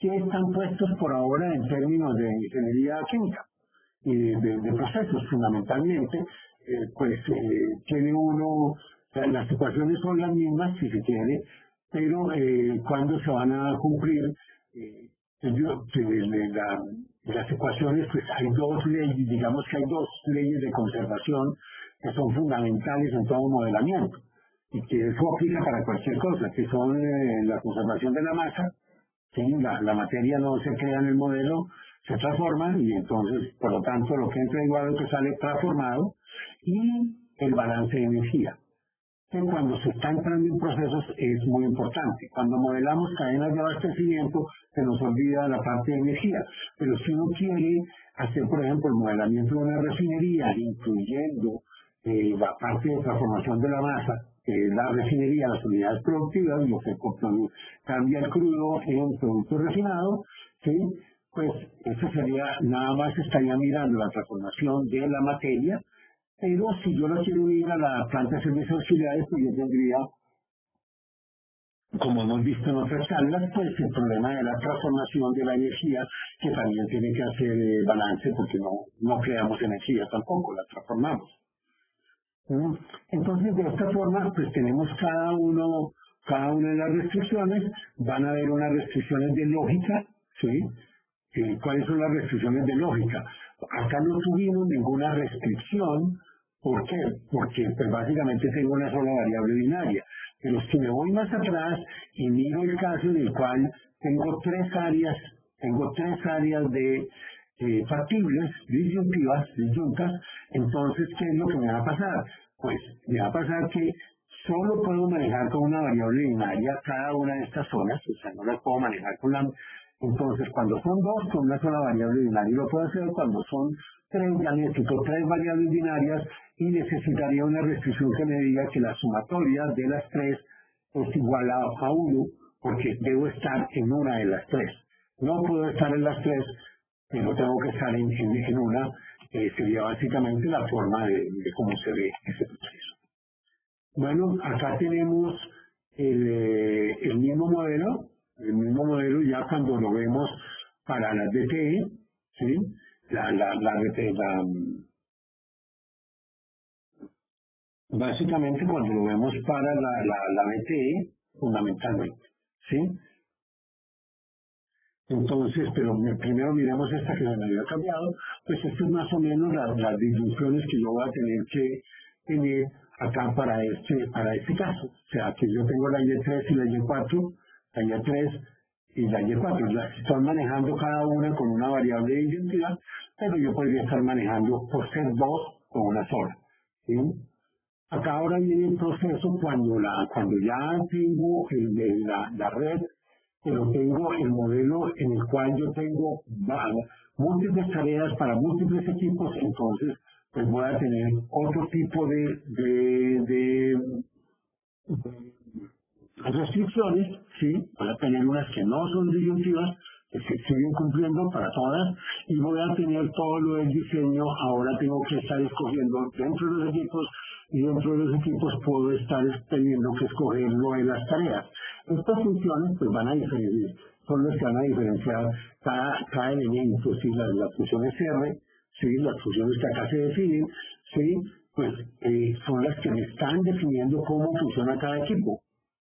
Que están puestos por ahora en términos de ingeniería química y de procesos fundamentalmente, tiene las ecuaciones son las mismas, si se quiere, pero cuando se van a cumplir las ecuaciones, pues hay dos leyes, digamos que hay dos leyes de conservación que son fundamentales en todo modelamiento y que eso aplica para cualquier cosa, que son la conservación de la masa, ¿sí? La materia no se crea en el modelo, se transforma y entonces, por lo tanto, lo que entra igual a lo que sale transformado, y el balance de energía, que cuando se está entrando en procesos es muy importante. Cuando modelamos cadenas de abastecimiento, se nos olvida la parte de energía, pero si uno quiere hacer, por ejemplo, el modelamiento de una refinería, incluyendo la parte de transformación de la masa, que es la refinería, las unidades productivas, lo que cambia el crudo en producto refinado, ¿sí? Pues eso sería, nada más estaría mirando la transformación de la materia, pero si yo lo quiero ir a la planta de servicios auxiliares, pues yo tendría, como hemos visto en otras charlas, pues el problema de la transformación de la energía, que también tiene que hacer balance, porque no creamos energía tampoco, la transformamos. ¿Mm? Entonces, de esta forma, pues tenemos cada una de las restricciones, van a haber unas restricciones de lógica, ¿sí? ¿Cuáles son las restricciones de lógica? Acá no tuvimos ninguna restricción. ¿Por qué? Porque pues, básicamente tengo una sola variable binaria. Pero si me voy más atrás y miro el caso en el cual tengo tres áreas de factibles, disyuntas, entonces, ¿qué es lo que me va a pasar? Pues me va a pasar que solo puedo manejar con una variable binaria cada una de estas zonas, o sea, no las puedo manejar con la... Entonces, cuando son dos, con una sola variable binaria lo puedo hacer. Cuando son tres, ya necesito tres variables binarias y necesitaría una restricción que me diga que la sumatoria de las tres es igual a 1, porque debo estar en una de las tres. No puedo estar en las tres, pero tengo que estar en una. Sería básicamente la forma de cómo se ve ese proceso. Bueno, acá tenemos el mismo modelo ya cuando lo vemos para las DTE, ¿sí? Básicamente cuando lo vemos para la BTE, fundamentalmente, ¿sí? Entonces, pero primero miremos esta que se me había cambiado, pues esto es más o menos las disyunciones que yo voy a tener que tener acá para este caso. O sea, que yo tengo la Y3 y la Y4, la Y3 y la Y4. Las estoy manejando cada una con una variable de identidad, pero yo podría estar manejando por ser dos con una sola, ¿sí? Acá ahora viene el proceso cuando ya tengo la red, pero tengo el modelo en el cual yo tengo múltiples tareas para múltiples equipos, entonces pues voy a tener otro tipo de restricciones, ¿sí? Voy a tener unas que no son disyuntivas, que se siguen cumpliendo para todas, y voy a tener todo lo del diseño. Ahora tengo que estar escogiendo dentro de los equipos, y dentro de los equipos puedo estar teniendo que escoger lo de las tareas. Estas funciones pues van a diferenciar, son las que van a diferenciar cada elemento, ¿sí? Las funciones R, ¿sí? Las funciones que acá se definen, ¿sí? Pues son las que me están definiendo cómo funciona cada equipo,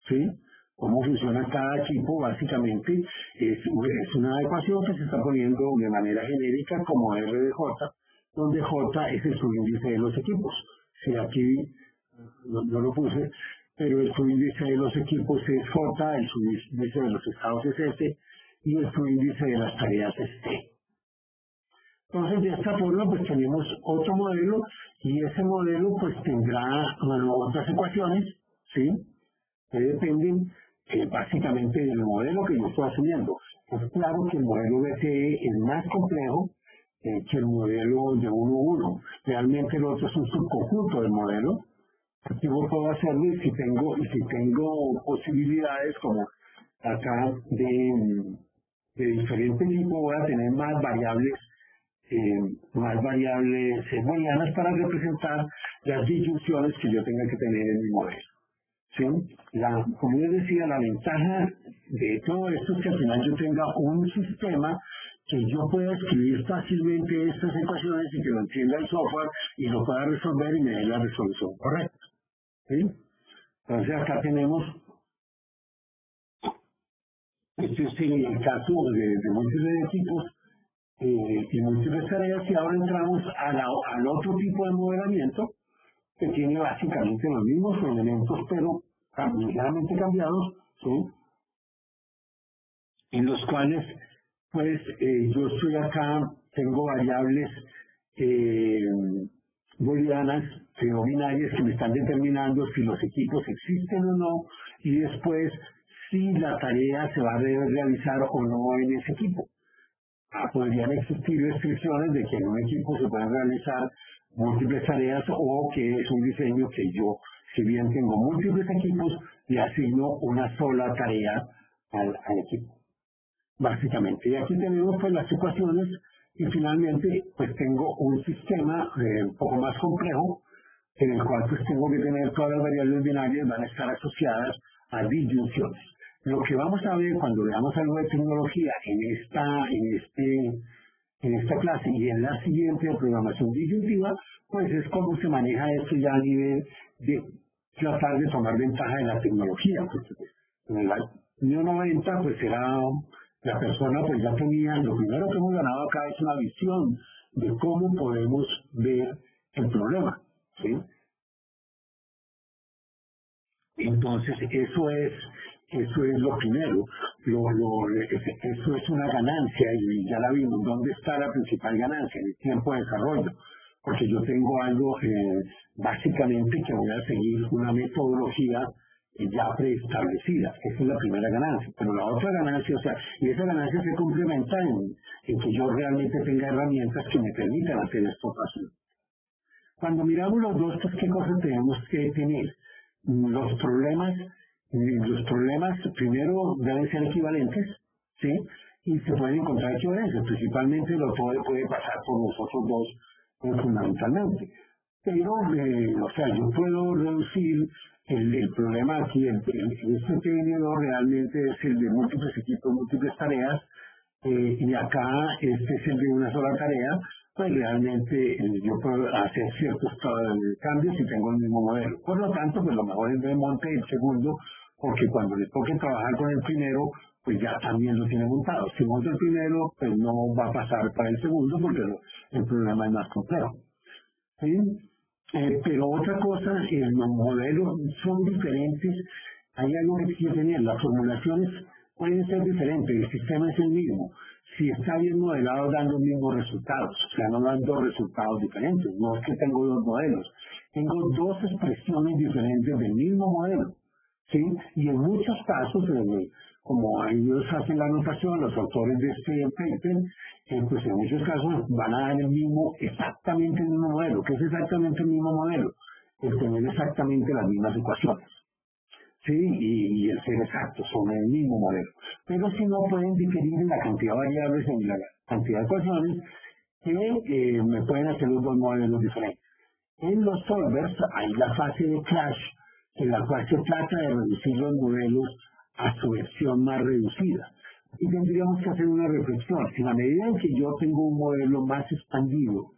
¿sí? Cómo funciona cada equipo, básicamente, es una ecuación que se está poniendo de manera genérica como R de J, donde J es el subíndice de los equipos. Sí, aquí no lo puse, pero el subíndice de los equipos es J, el subíndice de los estados es S, y el subíndice de las tareas es T. Entonces, de esta forma, pues tenemos otro modelo, y ese modelo pues tendrá, bueno, otras ecuaciones, ¿sí? Que dependen básicamente del modelo que yo estoy asumiendo. Es claro que el modelo BCE es más complejo que el modelo de 1-1. Realmente el otro es un subconjunto del modelo. Aquí yo puedo hacerlo y si tengo posibilidades como acá de diferente tipo, voy a tener más variables booleanas para representar las disyunciones que yo tenga que tener en mi modelo. ¿Sí? Como yo decía, la ventaja de todo esto es que al final yo tenga un sistema que yo pueda escribir fácilmente estas ecuaciones y que lo entienda el software y lo pueda resolver y me dé la resolución correcta. ¿Sí? Entonces acá tenemos Este es el caso de múltiples equipos y múltiples tareas, y ahora entramos al otro tipo de modelamiento que tiene básicamente los mismos elementos, pero ligeramente cambiados, ¿sí? En los cuales, pues, yo estoy acá, tengo variables booleanas, binarias, que me están determinando si los equipos existen o no, y después si la tarea se va a realizar o no en ese equipo. Podrían existir restricciones de que en un equipo se pueden realizar múltiples tareas, o que es un diseño que yo, si bien tengo múltiples equipos, le asigno una sola tarea al equipo, básicamente. Y aquí tenemos pues las ecuaciones, y finalmente pues tengo un sistema un poco más complejo, en el cual pues tengo que tener todas las variables binarias van a estar asociadas a disyunciones. Lo que vamos a ver cuando veamos algo de tecnología en esta clase y en la siguiente de programación disyuntiva, pues es cómo se maneja esto ya a nivel de tratar de tomar ventaja de la tecnología. Porque en el año 90 pues era la persona pues ya tenía, lo primero que hemos ganado acá es una visión de cómo podemos ver el problema, ¿sí? Entonces eso es lo primero, eso es una ganancia, y ya la vimos. ¿Dónde está la principal ganancia? En el tiempo de desarrollo, porque yo tengo algo básicamente que voy a seguir una metodología ya preestablecida. Esa es la primera ganancia. Pero la otra ganancia, o sea, y esa ganancia se complementa en que yo realmente tenga herramientas que me permitan hacer esto fácil. Cuando miramos los dos, pues, ¿qué cosas tenemos que tener? Los problemas primero deben ser equivalentes, ¿sí? Y se pueden encontrar equivalencias, principalmente lo puede pasar por los otros dos fundamentalmente. Pero, o sea, yo puedo reducir el problema aquí, este tenedor realmente es el de múltiples equipos, múltiples tareas, y acá este es el de una sola tarea, pues realmente yo puedo hacer ciertos cambios y tengo el mismo modelo. Por lo tanto, pues lo mejor es que monte el segundo, porque cuando le toque trabajar con el primero, pues ya también lo tiene montado. Si monta el primero, pues no va a pasar para el segundo, porque el problema es más complejo, ¿sí? Pero otra cosa, los modelos son diferentes. Hay algo que hay que tener, las formulaciones pueden ser diferentes, el sistema es el mismo. Si está bien modelado, dan los mismos resultados, o sea, no dan dos resultados diferentes. No es que tengo dos modelos, tengo dos expresiones diferentes del mismo modelo, ¿sí? Y en muchos casos, como ellos hacen la anotación, los autores de este paper, pues en muchos casos van a dar exactamente el mismo modelo. ¿Qué es exactamente el mismo modelo? El tener exactamente las mismas ecuaciones, ¿sí? Y el ser exactos son el mismo modelo. Pero si no, pueden diferir en la cantidad de variables, en la cantidad de ecuaciones, que me pueden hacer los dos modelos diferentes. En los solvers hay la fase de crash, en la cual se trata de reducir los modelos a su versión más reducida. Y tendríamos que hacer una reflexión. En la medida en que yo tengo un modelo más expandido, o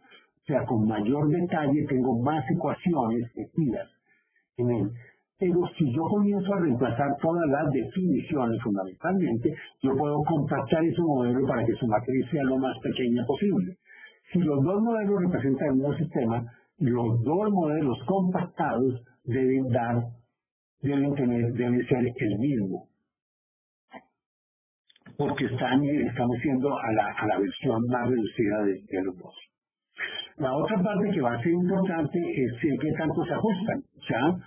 sea, con mayor detalle, tengo más ecuaciones metidas en él. Pero si yo comienzo a reemplazar todas las definiciones fundamentalmente, yo puedo compactar ese modelo para que su matriz sea lo más pequeña posible. Si los dos modelos representan el mismo sistema, los dos modelos compactados deben ser el mismo, porque estamos yendo a la versión más reducida de los dos. La otra parte que va a ser importante es qué tanto se ajustan. O sea,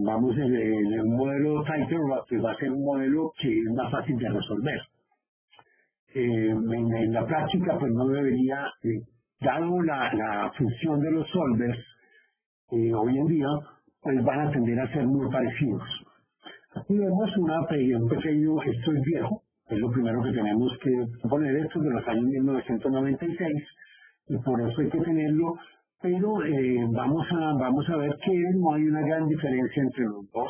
vamos en el modelo Tighter, que va a ser un modelo que es más fácil de resolver. En la práctica, pues no debería, dado la función de los solvers, hoy en día, pues van a tender a ser muy parecidos. Aquí vemos un pequeño, esto es viejo, es lo primero que tenemos que poner, esto de los años 1996, y por eso hay que tenerlo, pero vamos a ver que no hay una gran diferencia entre los dos.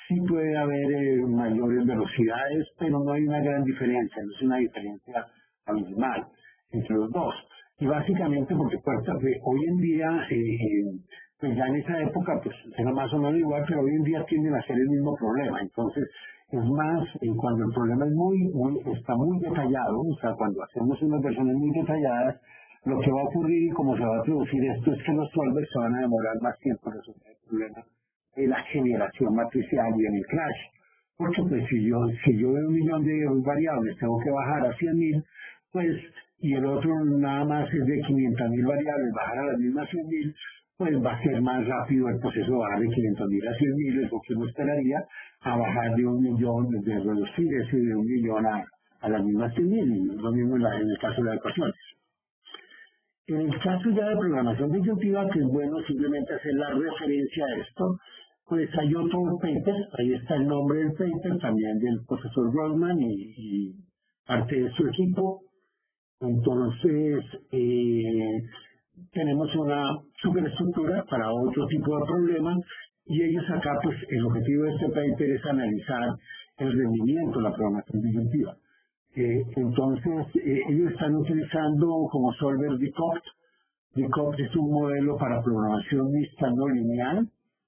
Sí puede haber mayores velocidades, pero no hay una gran diferencia, no es una diferencia abismal entre los dos. Y básicamente porque hoy en día, pues ya en esa época pues era más o menos igual, pero hoy en día tienden a ser el mismo problema. Entonces, Es más, cuando el problema es está muy detallado, o sea, cuando hacemos unas versiones muy detalladas, lo que va a ocurrir y cómo se va a producir esto es que los solvers se van a demorar más tiempo en resolver el problema de la generación matricial y en el crash. Porque pues si yo de 1.000.000 de variables tengo que bajar a 100.000, pues, y el otro nada más es de 500.000 variables, bajar a las mismas 100.000, pues va a ser más rápido el proceso de bajar de 500.000 a 100.000, es lo que uno esperaría, a bajar de 1.000.000, de reducir ese de 1.000.000 a las mismas 100.000, y lo mismo en el caso de las ecuaciones. En el caso ya de programación disyuntiva, que es bueno simplemente hacer la referencia a esto, pues hay otro paper, ahí está el nombre del paper, también del profesor Grossman y parte de su equipo. Entonces, tenemos una superestructura para otro tipo de problemas y ellos acá, pues el objetivo de este paper es analizar el rendimiento de la programación disyuntiva. Entonces, ellos están utilizando como solver DCOPT. DCOPT es un modelo para programación mixta no lineal,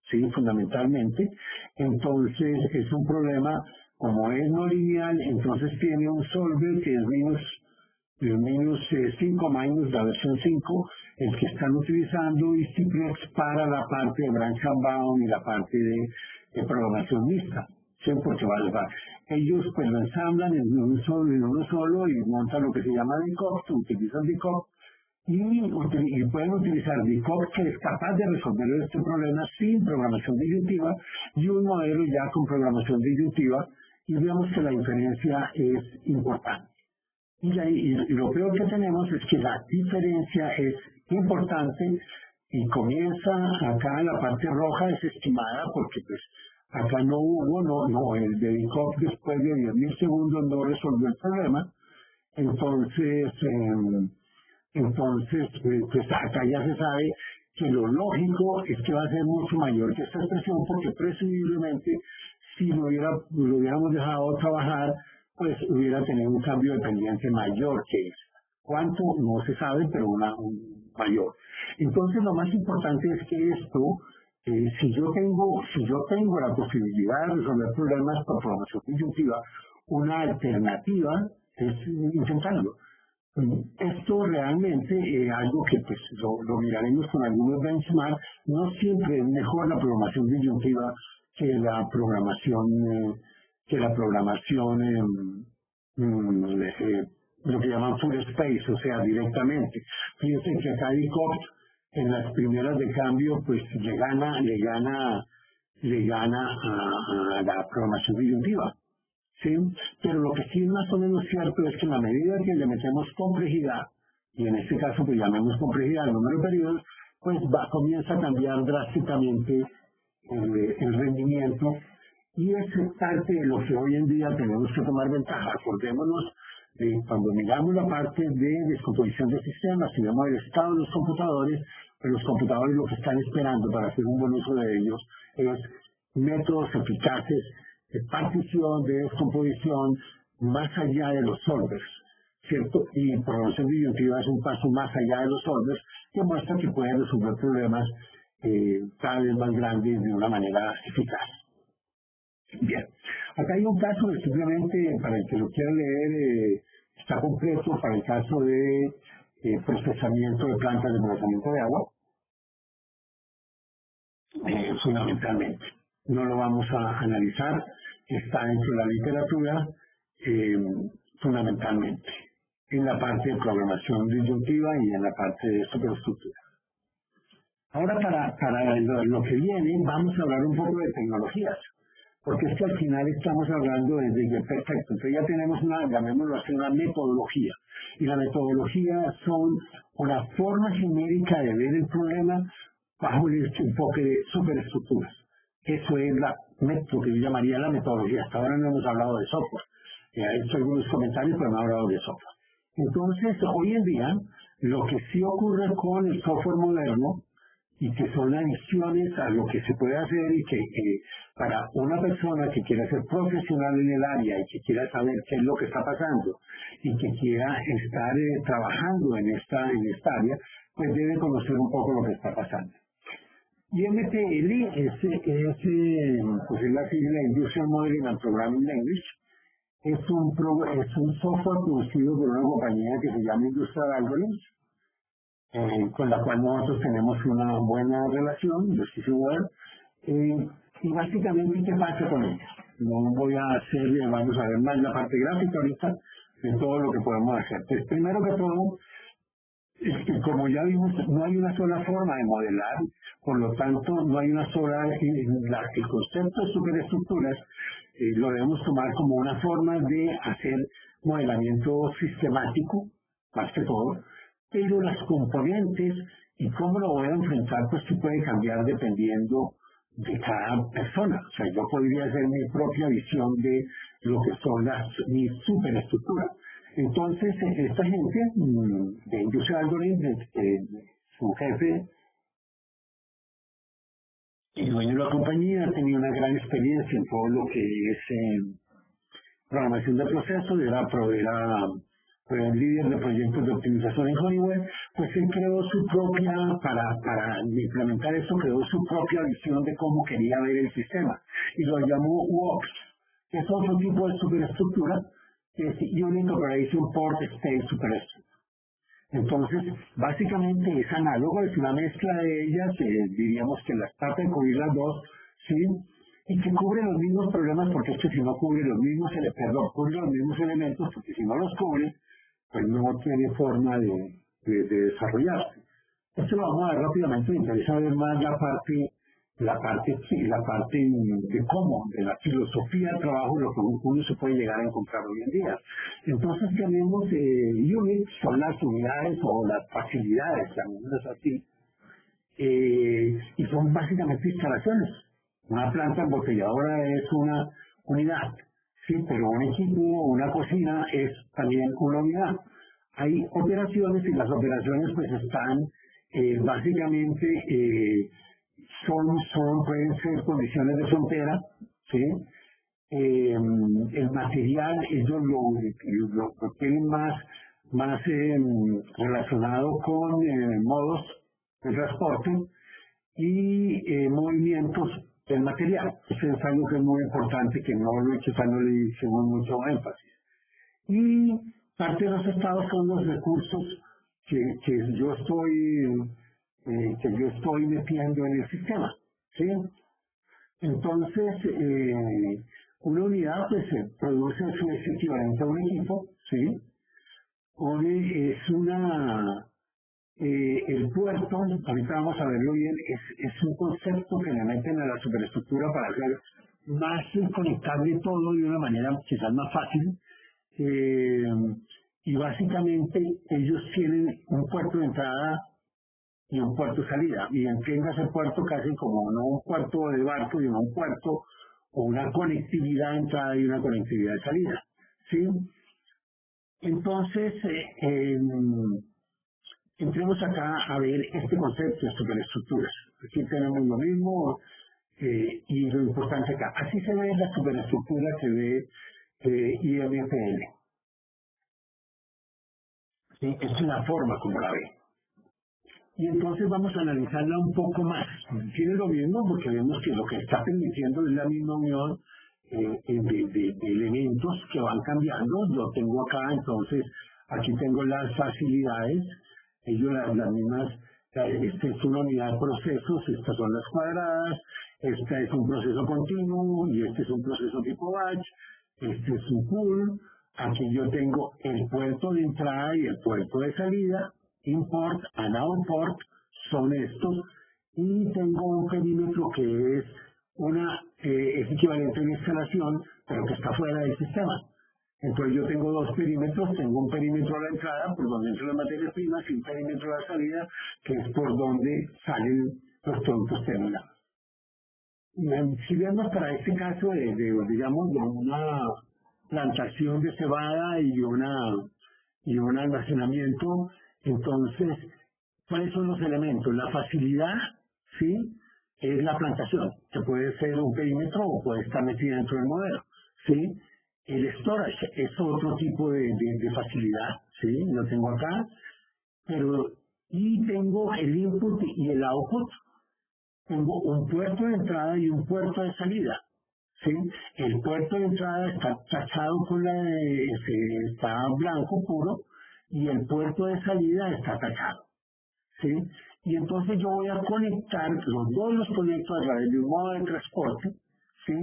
sí, fundamentalmente. Entonces, es un problema, como es no lineal, entonces tiene un solver que es minus 5 minus la versión 5, el que están utilizando y simplex para la parte de branch and bound y la parte de programación mixta. Sí, porque ellos pues lo ensamblan en uno solo y montan lo que se llama DCOPT, utilizan DCOPT y pueden utilizar DCOPT que es capaz de resolver este problema sin programación disyuntiva y un modelo ya con programación disyuntiva y vemos que la diferencia es importante. Y lo peor que tenemos es que la diferencia es importante y comienza acá en la parte roja, es estimada porque pues acá no hubo, el de DCOPT después de 10.000 segundos no resolvió el problema. Entonces, pues acá ya se sabe que lo lógico es que va a ser mucho mayor que esta expresión porque presumiblemente si lo hubiéramos dejado trabajar, pues hubiera tenido un cambio de pendiente mayor que eso. ¿Cuánto? No se sabe, pero un mayor. Entonces, lo más importante es que esto, si yo tengo la posibilidad de resolver problemas por programación disyuntiva, una alternativa es intentarlo. Esto realmente es algo que pues lo miraremos con algunos benchmarks. No siempre es mejor la programación disyuntiva que la programación lo que llaman full space, o sea, directamente. Fíjense que acá DCOPT en las primeras de cambio pues le gana a la programación disyuntiva. ¿Sí? Pero lo que sí es más o menos cierto es que en la medida que le metemos complejidad, y en este caso pues llamemos complejidad al número de periodos, pues comienza a cambiar drásticamente el rendimiento y es parte de lo que hoy en día tenemos que tomar ventaja. Acordémonos de cuando miramos la parte de descomposición de sistemas y vemos el estado de los computadores, pues los computadores lo que están esperando para hacer un buen uso de ellos es métodos eficaces de partición, de descomposición, más allá de los solvers, ¿cierto? Y programación disyuntiva es un paso más allá de los solvers que muestra que pueden resolver problemas cada vez más grandes de una manera eficaz. Bien, acá hay un caso que simplemente, para el que lo quiera leer, está completo para el caso de procesamiento de plantas de procesamiento de agua, fundamentalmente. No lo vamos a analizar, está dentro de la literatura, fundamentalmente, en la parte de programación disyuntiva y en la parte de superestructura. Ahora, para lo que viene, vamos a hablar un poco de tecnologías, porque es que al final estamos hablando de perfecto. Entonces ya tenemos llamémoslo así, una metodología. Y la metodología son una forma genérica de ver el problema bajo el enfoque de superestructuras. Eso es lo que yo llamaría la metodología. Hasta ahora no hemos hablado de software. He hecho algunos comentarios, pero no he hablado de software. Entonces, hoy en día, lo que sí ocurre con el software moderno, y que son adiciones a lo que se puede hacer y que para una persona que quiera ser profesional en el área y que quiera saber qué es lo que está pasando y que quiera estar trabajando en esta área, pues debe conocer un poco lo que está pasando. Y MPL pues es la sigla Industrial Modeling and Programming Language. Es un software producido por una compañía que se llama Industrial Algorithms, con la cual nosotros tenemos una buena relación, yo estoy seguro. Y básicamente, ¿qué pasa con ella? No voy a vamos a ver más la parte gráfica ahorita de todo lo que podemos hacer. Pues primero que todo, como ya vimos, no hay una sola forma de modelar, por lo tanto, no hay una sola, el concepto de superestructuras lo debemos tomar como una forma de hacer modelamiento sistemático, más que todo, pero las componentes y cómo lo voy a enfrentar, pues sí puede cambiar dependiendo de cada persona. O sea, yo podría hacer mi propia visión de lo que son mis superestructuras. Entonces, esta gente de Industrial Algorithms, su jefe y dueño de la compañía, ha tenido una gran experiencia en todo lo que es programación de procesos, era líder de proyectos de optimización en Honeywell, pues él creó su propia, para implementar eso, creó su propia visión de cómo quería ver el sistema, y lo llamó WOPS, que es otro tipo de superestructura, que es Unit Operation Port State Superstructure. Entonces, básicamente es análogo, es una mezcla de ellas, diríamos que las trata de cubrir las dos, ¿sí? Y que cubre los mismos problemas, porque es que si no cubre los mismos, cubre los mismos elementos, porque si no los cubre, pues no tiene forma de desarrollarse. Esto lo vamos a ver rápidamente, me interesa ver más la parte de cómo, de la filosofía del trabajo, lo que uno se puede llegar a encontrar hoy en día. Entonces tenemos units, son las unidades o las facilidades, llamémoslas así, y son básicamente instalaciones. Una planta embotelladora es una unidad, sí, pero un equipo o una cocina es también una unidad. Hay operaciones y las operaciones pues están básicamente pueden ser condiciones de frontera, ¿sí? El material ellos lo tienen más relacionado con modos de transporte y movimientos del material. Eso es algo que es muy importante, que no lo le hicimos mucho énfasis. Y parte de los estados son los recursos que yo estoy metiendo en el sistema, ¿sí? Entonces, una unidad pues produce su equivalente a un equipo, ¿sí? El puerto, ahorita vamos a verlo bien, es un concepto que le meten a la superestructura para hacer más conectable todo de una manera quizás más fácil. Y básicamente ellos tienen un puerto de entrada y un puerto de salida. Y entiendas el puerto casi como no un puerto de barco, sino un puerto o una conectividad de entrada y una conectividad de salida, ¿sí? Entonces, entremos acá a ver este concepto de superestructuras. Aquí tenemos lo mismo y lo importante acá. Así se ve la superestructura que ve IMPL. ¿Sí? Esta es la forma como la ve. Y entonces vamos a analizarla un poco más. Tiene lo mismo porque vemos que lo que está permitiendo es la misma unión de elementos que van cambiando. Lo tengo acá, entonces aquí tengo las facilidades, ellos las mismas, esta es una unidad de procesos, estas son las cuadradas, este es un proceso continuo y este es un proceso tipo batch, este es un pool, aquí yo tengo el puerto de entrada y el puerto de salida, import and output son estos, y tengo un perímetro que es es equivalente a una instalación, pero que está fuera del sistema. Entonces yo tengo dos perímetros, tengo un perímetro a la entrada, por donde entran las materias primas, y un perímetro a la salida, que es por donde salen los productos terminados. Si vemos para este caso digamos, de una plantación de cebada y un almacenamiento, entonces, ¿cuáles son los elementos? La facilidad, ¿sí? Es la plantación, que puede ser un perímetro o puede estar metida dentro del modelo, ¿sí? El storage es otro tipo de facilidad, ¿sí? Lo tengo acá, y tengo el input y el output, tengo un puerto de entrada y un puerto de salida. ¿Sí? El puerto de entrada está tachado con está blanco puro y el puerto de salida está tachado. ¿Sí? Y entonces yo voy a conectar, los dos los conecto a través de un modo de transporte, ¿sí?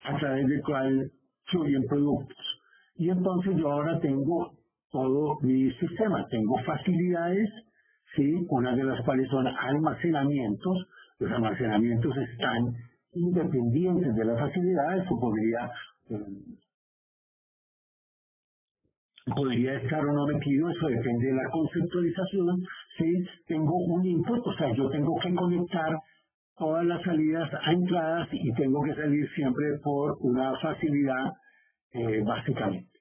A través del cual fluyen productos. Y entonces yo ahora tengo todo mi sistema, tengo facilidades, ¿sí? Una de las cuales son almacenamientos. Los almacenamientos están independientes de las facilidades, o podría estar o no metido, eso depende de la conceptualización. ¿Sí? Tengo un input, o sea, yo tengo que conectar todas las salidas a entradas y tengo que salir siempre por una facilidad, básicamente.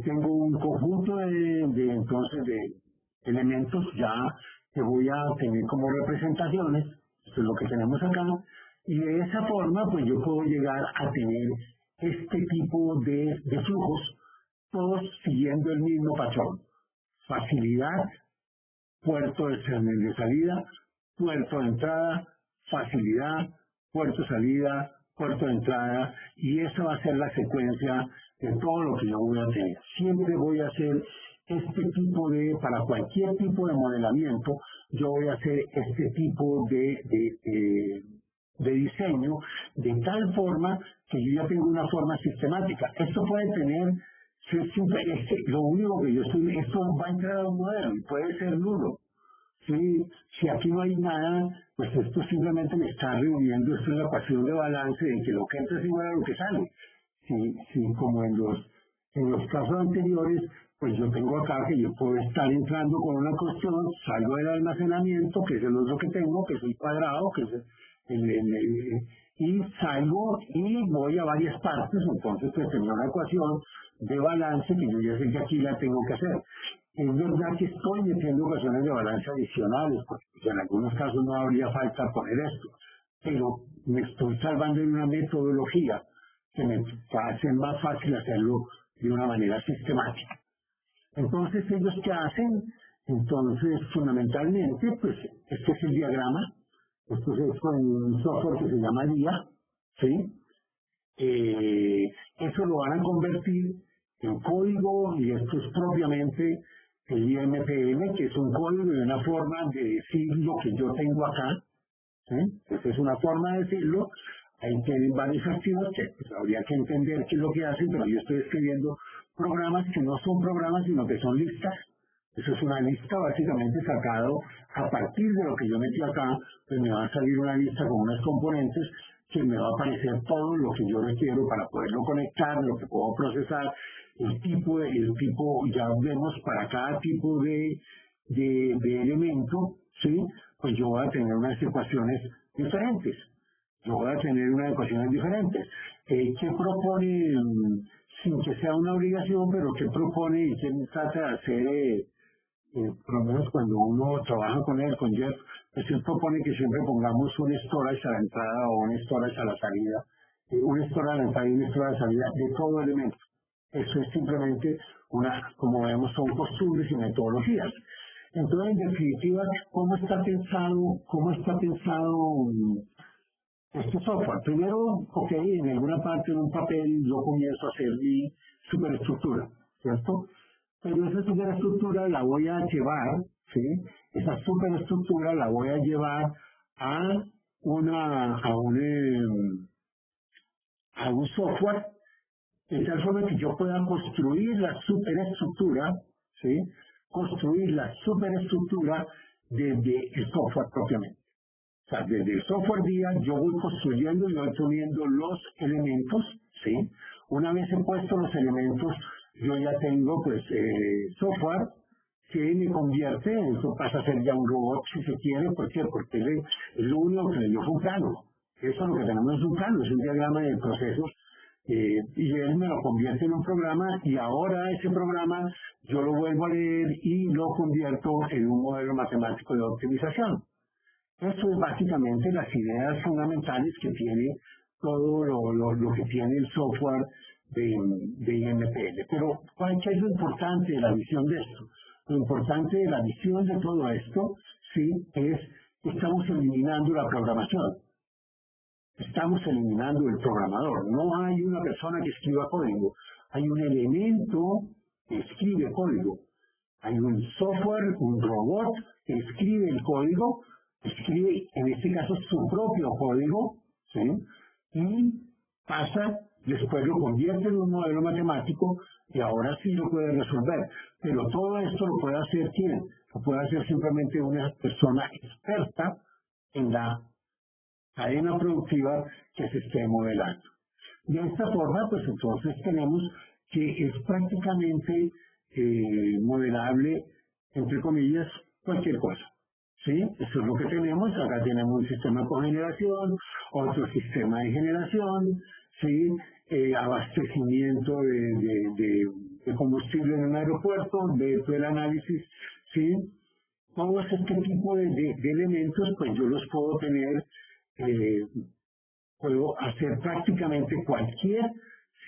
Tengo un conjunto entonces de elementos ya que voy a tener como representaciones, esto es lo que tenemos acá, y de esa forma pues yo puedo llegar a tener este tipo de flujos, todos siguiendo el mismo patrón. Facilidad, puerto de salida, puerto de entrada, facilidad, puerto de salida, puerto de entrada, y esa va a ser la secuencia de todo lo que yo voy a tener. Siempre voy a hacer para cualquier tipo de modelamiento, yo voy a hacer este tipo de diseño de tal forma que yo ya tengo una forma sistemática. Esto puede tener, lo único que esto va a entrar a un modelo y puede ser nulo. Sí, si aquí no hay nada, pues esto simplemente me está reuniendo, esto es la ecuación de balance de que lo que entra es igual a lo que sale. Si como en los casos anteriores, pues yo tengo acá que yo puedo estar entrando con una cuestión, salgo del almacenamiento, que es el otro que tengo, que es el cuadrado, que es y salgo y voy a varias partes, entonces pues tenía una ecuación de balance que yo ya sé que aquí la tengo que hacer. Es verdad que estoy metiendo ecuaciones de balance adicionales, porque pues, en algunos casos no habría falta poner esto, pero me estoy salvando en una metodología que me hace más fácil hacerlo de una manera sistemática. Entonces, ¿ellos qué hacen? Entonces, fundamentalmente, pues este es el diagrama, esto es con un software que se llama DIA, ¿sí? Eso lo van a convertir en código y esto es propiamente el IMPL, que es un código y una forma de decir lo que yo tengo acá. ¿Sí? Esa es una forma de decirlo. Ahí tienen varios archivos que pues, habría que entender qué es lo que hacen, pero yo estoy escribiendo programas que no son programas, sino que son listas. Eso es una lista básicamente sacado a partir de lo que yo metí acá, pues me va a salir una lista con unos componentes que me va a aparecer todo lo que yo requiero para poderlo conectar, lo que puedo procesar, el tipo, ya vemos para cada tipo de elemento, ¿sí? Pues yo voy a tener unas ecuaciones diferentes. Yo voy a tener unas ecuaciones diferentes. ¿Qué propone, sin que sea una obligación, pero qué propone y qué trata de hacer, por lo menos cuando uno trabaja con él, con Jeff, pues él propone que siempre pongamos un storage a la entrada o un storage a la salida, un storage a la entrada y un storage a la salida de todo elemento. Eso es simplemente como vemos, son costumbres y metodologías. Entonces, en definitiva, ¿cómo está pensado este software? Primero, ok, en alguna parte, en un papel, yo comienzo a hacer mi superestructura, ¿cierto? Pero esa superestructura la voy a llevar, ¿sí? Esa superestructura la voy a llevar a a un software de tal forma que yo pueda construir la superestructura, ¿sí? Construir la superestructura desde el software propiamente. O sea, desde el software día yo voy construyendo y voy poniendo los elementos, ¿sí? Una vez he puesto los elementos, yo ya tengo pues software que me convierte, eso pasa a ser ya un robot si se quiere. ¿Por qué? Porque es lo único que le dio fue un plano. Eso lo que tenemos es un plano, es un diagrama de procesos, y él me lo convierte en un programa y ahora ese programa yo lo vuelvo a leer y lo convierto en un modelo matemático de optimización. Eso es básicamente las ideas fundamentales que tiene todo lo que tiene el software de IMPL. Pero, ¿qué es lo importante de la visión de esto? Lo importante de la visión de todo esto, sí, es estamos eliminando la programación. Estamos eliminando el programador. No hay una persona que escriba código. Hay un elemento que escribe código. Hay un software, un robot que escribe el código, escribe en este caso su propio código, ¿sí? Y pasa, después lo convierte en un modelo matemático y ahora sí lo puede resolver. Pero todo esto lo puede hacer ¿quién? Lo puede hacer simplemente una persona experta en la cadena productiva que se esté modelando. De esta forma, pues entonces tenemos que es prácticamente modelable, entre comillas, cualquier cosa. ¿Sí? Eso es lo que tenemos. Acá tenemos un sistema de cogeneración, otro sistema de generación, ¿sí? Abastecimiento de combustible en un aeropuerto, de todo el análisis, ¿sí? Todos este tipo de elementos, pues yo los puedo tener, puedo hacer prácticamente cualquier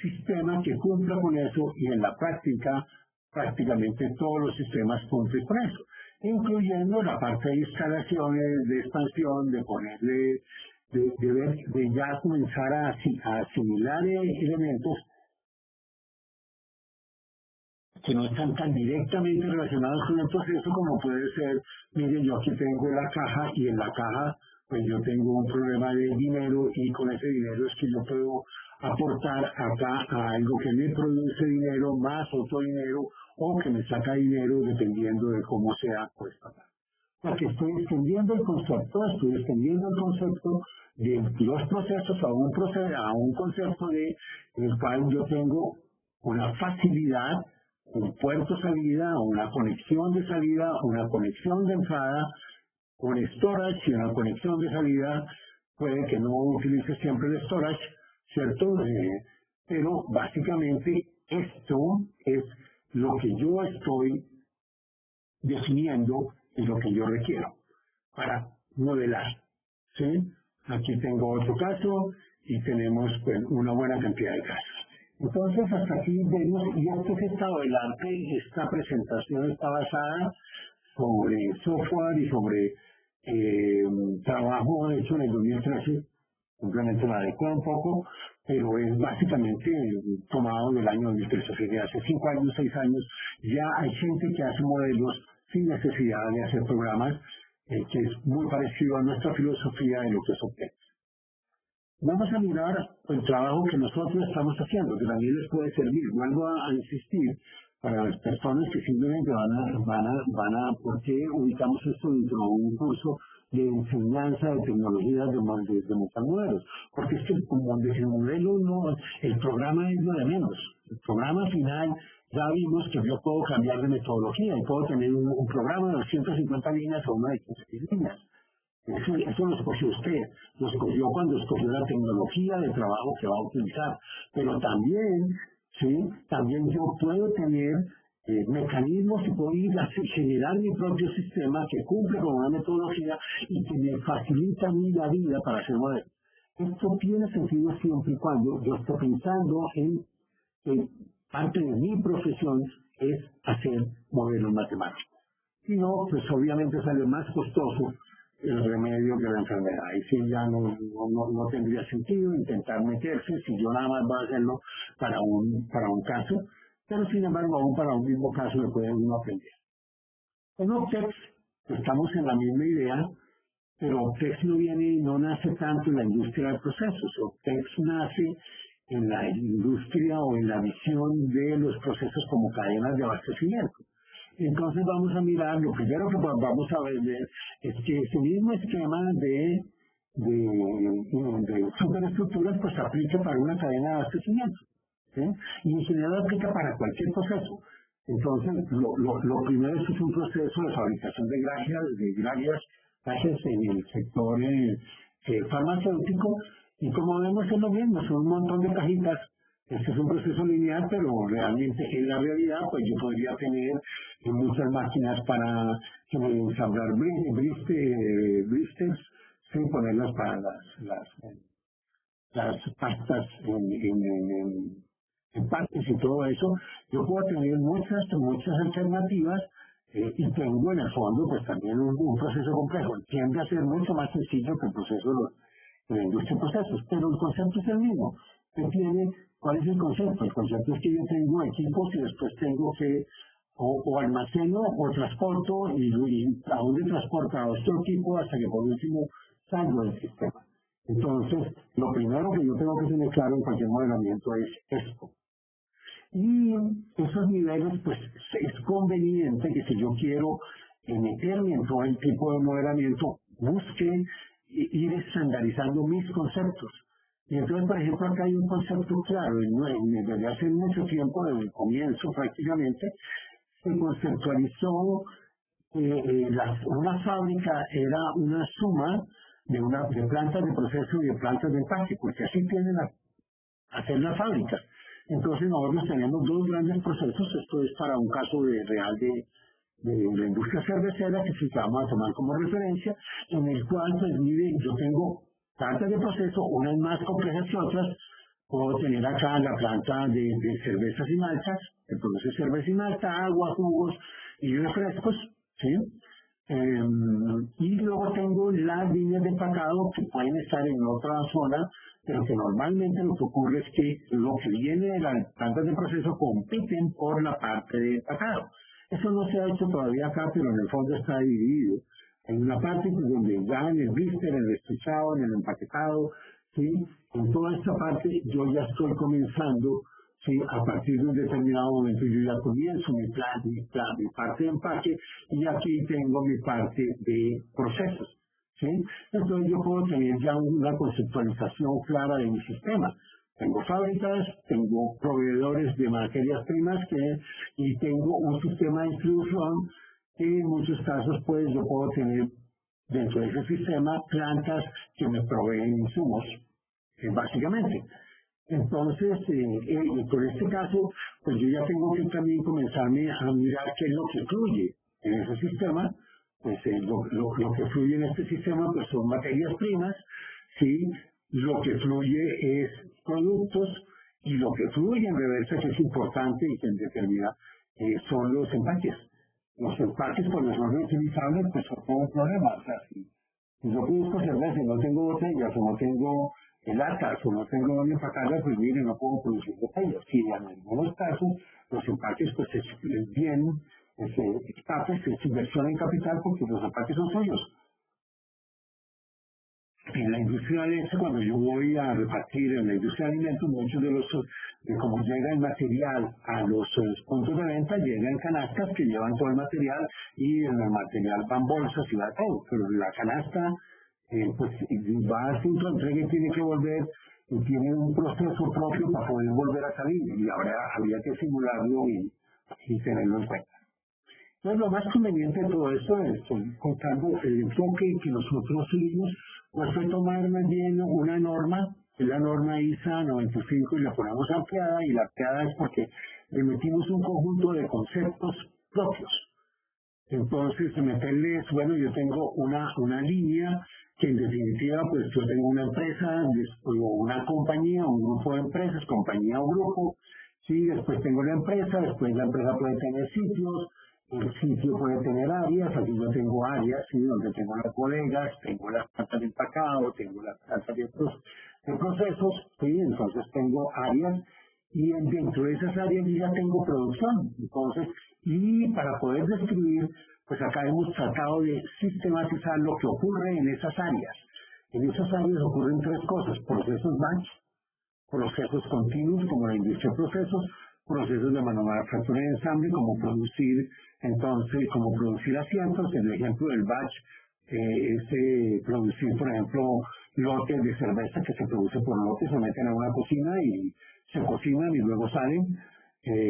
sistema que cumpla con eso y en la práctica prácticamente todos los sistemas cumplen con eso, incluyendo la parte de instalaciones, de expansión, de ponerle, de ya comenzar a asimilar elementos que no están tan directamente relacionados con el proceso como puede ser, miren, yo aquí tengo la caja y en la caja pues yo tengo un problema de dinero y con ese dinero es que yo puedo aportar acá a algo que me produce dinero más otro dinero o que me saca dinero dependiendo de cómo sea puesta. Porque estoy extendiendo el concepto de los procesos a un concepto de el cual yo tengo una facilidad, un puerto salida, una conexión de salida, una conexión de entrada, un storage y una conexión de salida. Puede que no utilice siempre el storage, ¿cierto? Pero básicamente esto es lo que yo estoy definiendo y lo que yo requiero para modelar, ¿sí? Aquí tengo otro caso y tenemos pues, una buena cantidad de casos. Entonces, hasta aquí vemos, y este es estado del arte. Esta presentación está basada sobre software y sobre trabajo hecho en el 2013, simplemente la adecué un poco, pero es básicamente tomado del año 2013, o sea, de hace 5 años, 6 años, ya hay gente que hace modelos sin necesidad de hacer programas, que es muy parecido a nuestra filosofía de lo que es Optex. Vamos a mirar el trabajo que nosotros estamos haciendo, que también les puede servir. Vuelvo a insistir, para las personas que simplemente ¿por qué ubicamos esto dentro de un curso de enseñanza de tecnologías de modelos? Porque es que como el modelo no, el programa es lo de menos. El programa final, ya vimos que yo puedo cambiar de metodología y puedo tener un programa de 250 líneas o una de 15 líneas. Eso lo escogió usted, lo escogió cuando escogió la tecnología de trabajo que va a utilizar. Pero también, ¿sí? También yo puedo tener mecanismos y puedo ir a generar mi propio sistema que cumple con una metodología y que me facilita a mí la vida para hacer modelos. Esto tiene sentido siempre y cuando yo esté pensando en que parte de mi profesión es hacer modelos matemáticos. Si no, pues obviamente sale más costoso el remedio que la enfermedad. Y si ya no tendría sentido intentar meterse si yo nada más voy a hacerlo para un caso, pero sin embargo aún para un mismo caso le puede uno aprender. En Optex estamos en la misma idea, pero Optex no nace tanto en la industria de procesos. Optex nace en la industria o en la visión de los procesos como cadenas de abastecimiento. Entonces vamos a mirar, lo primero que vamos a ver es que ese mismo esquema de superestructuras pues aplica para una cadena de abastecimiento, ¿sí? Y en general aplica para cualquier proceso. Entonces lo primero es un proceso de fabricación de gracias en el sector farmacéutico, y como vemos es lo mismo, son un montón de cajitas. Este es un proceso lineal, pero realmente en la realidad, pues yo podría tener muchas máquinas para ensamblar blisters, sin ponerlas para las pastas en partes y todo eso. Yo puedo tener muchas alternativas y tengo en el fondo pues también un proceso complejo. Tiende a ser mucho más sencillo que el proceso de la industria de procesos, pero el concepto es el mismo. ¿Cuál es el concepto? El concepto es que yo tengo equipos y después tengo que o almaceno o transporto y a dónde transporta a otro equipo hasta que por último salgo del sistema. Entonces, lo primero que yo tengo que tener claro en cualquier modelamiento es esto. Y esos niveles, pues es conveniente que si yo quiero meterme en todo el tipo de modelamiento, busque ir estandarizando mis conceptos. Y entonces, por ejemplo, acá hay un concepto claro, desde hace mucho tiempo, desde el comienzo prácticamente, se conceptualizó una fábrica era una suma de plantas de proceso y de plantas de empaque, porque así tienden a hacer la fábrica. Entonces nosotros tenemos dos grandes procesos, esto es para un caso real de la industria cervecera que sí vamos a tomar como referencia, en el cual pues mire, yo tengo plantas de proceso, unas más complejas que otras. Puedo tener acá la planta de cervezas y maltas, que produce cerveza y malta, agua, jugos y refrescos, ¿sí? Y luego tengo las líneas de empacado que pueden estar en otra zona, pero que normalmente lo que ocurre es que lo que viene de las plantas de proceso compiten por la parte de empacado. Eso no se ha hecho todavía acá, pero en el fondo está dividido. Hay una parte donde ya en el blister, en el estuchado, en el empaquetado, ¿sí? En toda esta parte yo ya estoy comenzando, ¿sí? A partir de un determinado momento yo ya comienzo mi parte de empaque y aquí tengo mi parte de procesos, ¿sí? Entonces yo puedo tener ya una conceptualización clara de mi sistema. Tengo fábricas, tengo proveedores de materias primas y tengo un sistema de distribución que en muchos casos pues yo puedo tener dentro de ese sistema plantas que me proveen insumos, básicamente. Entonces, por este caso, pues yo ya tengo que también comenzarme a mirar qué es lo que fluye en ese sistema. Pues lo que fluye en este sistema pues son materias primas, ¿sí? Lo que fluye es productos y lo que fluye en reversa, que es importante y que en determina, son los empaques. Los empaques, por los no reutilizables, pues son todo un problema. O sea, si yo produzco cerveza y no tengo botellas o no tengo latas o no tengo donde empacarlas, pues mire, no puedo producir botellas. Y en algunos casos, los empaques, pues es bien, es inversión en capital porque los empaques son suyos. En la industria de leche, cuando yo voy a repartir en la industria de alimentos, muchos de cómo llega el material a los puntos de venta, llega en canastas que llevan todo el material y en el material van bolsas y va todo. Pero la canasta, pues va al punto de entrega y tiene que volver y tiene un proceso propio para poder volver a salir y habría que simularlo y tenerlo en cuenta. Entonces, lo más conveniente de todo esto es, contando el enfoque que nosotros seguimos, pues fue tomar más bien una norma, que es la norma ISA 95 y la ponemos ampliada, y la ampliada es porque le metimos un conjunto de conceptos propios. Entonces, meterles, bueno, yo tengo una línea que en definitiva, pues yo tengo una empresa, o una compañía, un grupo de empresas, compañía o grupo, sí, después tengo la empresa, después la empresa puede tener sitios, el sitio puede tener áreas, aquí yo tengo áreas, ¿sí? Donde tengo las bodegas, tengo las plantas de empacado, tengo las plantas de procesos, ¿sí? Entonces tengo áreas y dentro de esas áreas yo ya tengo producción. Entonces, y para poder describir, pues acá hemos tratado de sistematizar lo que ocurre en esas áreas. En esas áreas ocurren tres cosas: procesos batch, procesos continuos como la industria de procesos, procesos de manufactura y ensamble como producir asientos. En el ejemplo del batch es producir, por ejemplo, lotes de cerveza que se produce por lotes, se meten a una cocina y se cocinan y luego salen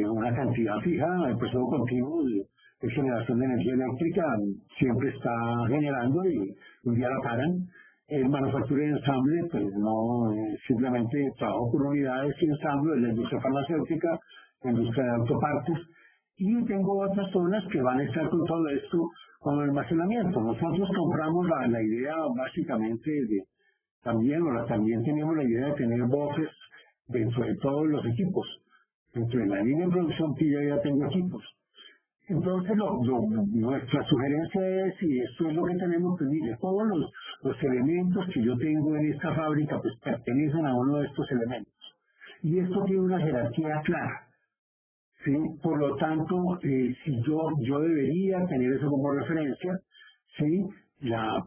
una cantidad fija. El proceso continuo de generación de energía eléctrica siempre está generando y un día la paran. El manufactura y ensamble, pues no simplemente trabajo por unidades y ensamble, la industria farmacéutica, la industria de autopartes, y tengo otras zonas que van a estar con todo esto con almacenamiento. Nosotros compramos la idea básicamente también tenemos la idea de tener voces dentro de todos los equipos. Dentro de la línea de producción que yo ya tengo equipos. Entonces, nuestra sugerencia es, y esto es lo que tenemos, pues mire, todos los elementos que yo tengo en esta fábrica, pues pertenecen a uno de estos elementos. Y esto tiene una jerarquía clara, ¿sí? Por lo tanto, si yo debería tener eso como referencia, ¿sí?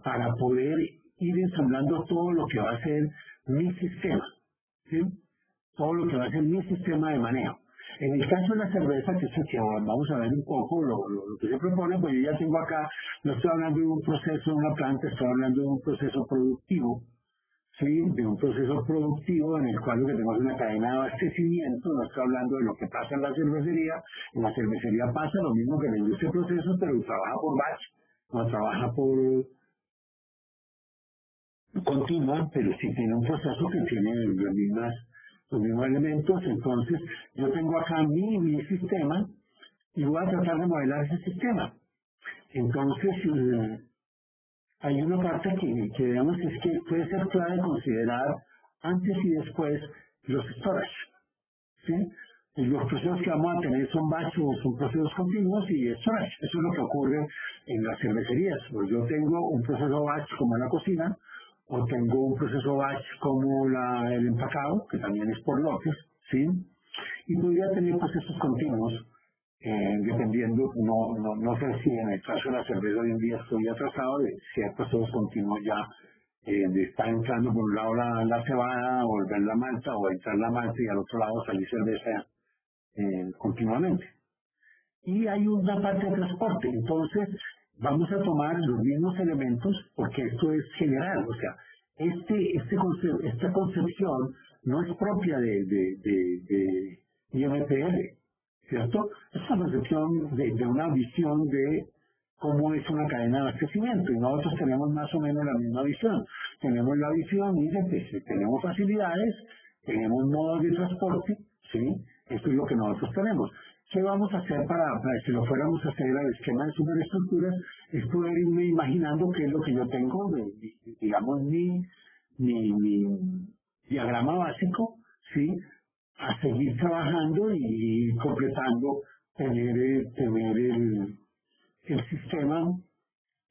Para poder ir ensamblando todo lo que va a ser mi sistema, ¿sí? Todo lo que va a ser mi sistema de manejo. En el caso de la cerveza, que es el que vamos a ver un poco lo que se propone, pues yo ya tengo acá, no estoy hablando de un proceso de una planta, estoy hablando de un proceso productivo, ¿sí? De un proceso productivo en el cual lo que tenemos es una cadena de abastecimiento, no estoy hablando de lo que pasa en la cervecería pasa lo mismo que en la industria de procesos, pero trabaja por batch, no trabaja por continua, pero sí tiene un proceso que tiene los mismos elementos. Entonces, yo tengo acá mi sistema y voy a tratar de modelar ese sistema. Entonces, hay una parte que digamos es que puede ser clave considerar antes y después los storage, ¿sí? Y los procesos que vamos a tener son batch o son procesos continuos y storage. Eso es lo que ocurre en las cervecerías. Pues yo tengo un proceso batch como en la cocina, o tengo un proceso batch como el empacado, que también es por lotes, ¿sí? Y podría tener procesos continuos, dependiendo, no sé si en el caso de la cerveza hoy en día estoy atrasado de si hay procesos continuos ya, de estar entrando por un lado la cebada, volver la malta, o entrar la malta y al otro lado salir cerveza continuamente. Y hay una parte de transporte, entonces vamos a tomar los mismos elementos porque esto es general, o sea, esta concepción no es propia de IMPR, ¿cierto? Es una concepción de una visión de cómo es una cadena de abastecimiento y nosotros tenemos más o menos la misma visión. Tenemos la visión, miren, que tenemos facilidades, tenemos modos de transporte, ¿sí? Esto es lo que nosotros tenemos. ¿Qué vamos a hacer para si lo fuéramos a hacer al esquema de superestructuras? Es poder irme imaginando qué es lo que yo tengo, digamos, mi diagrama básico, ¿sí? A seguir trabajando y completando, tener el sistema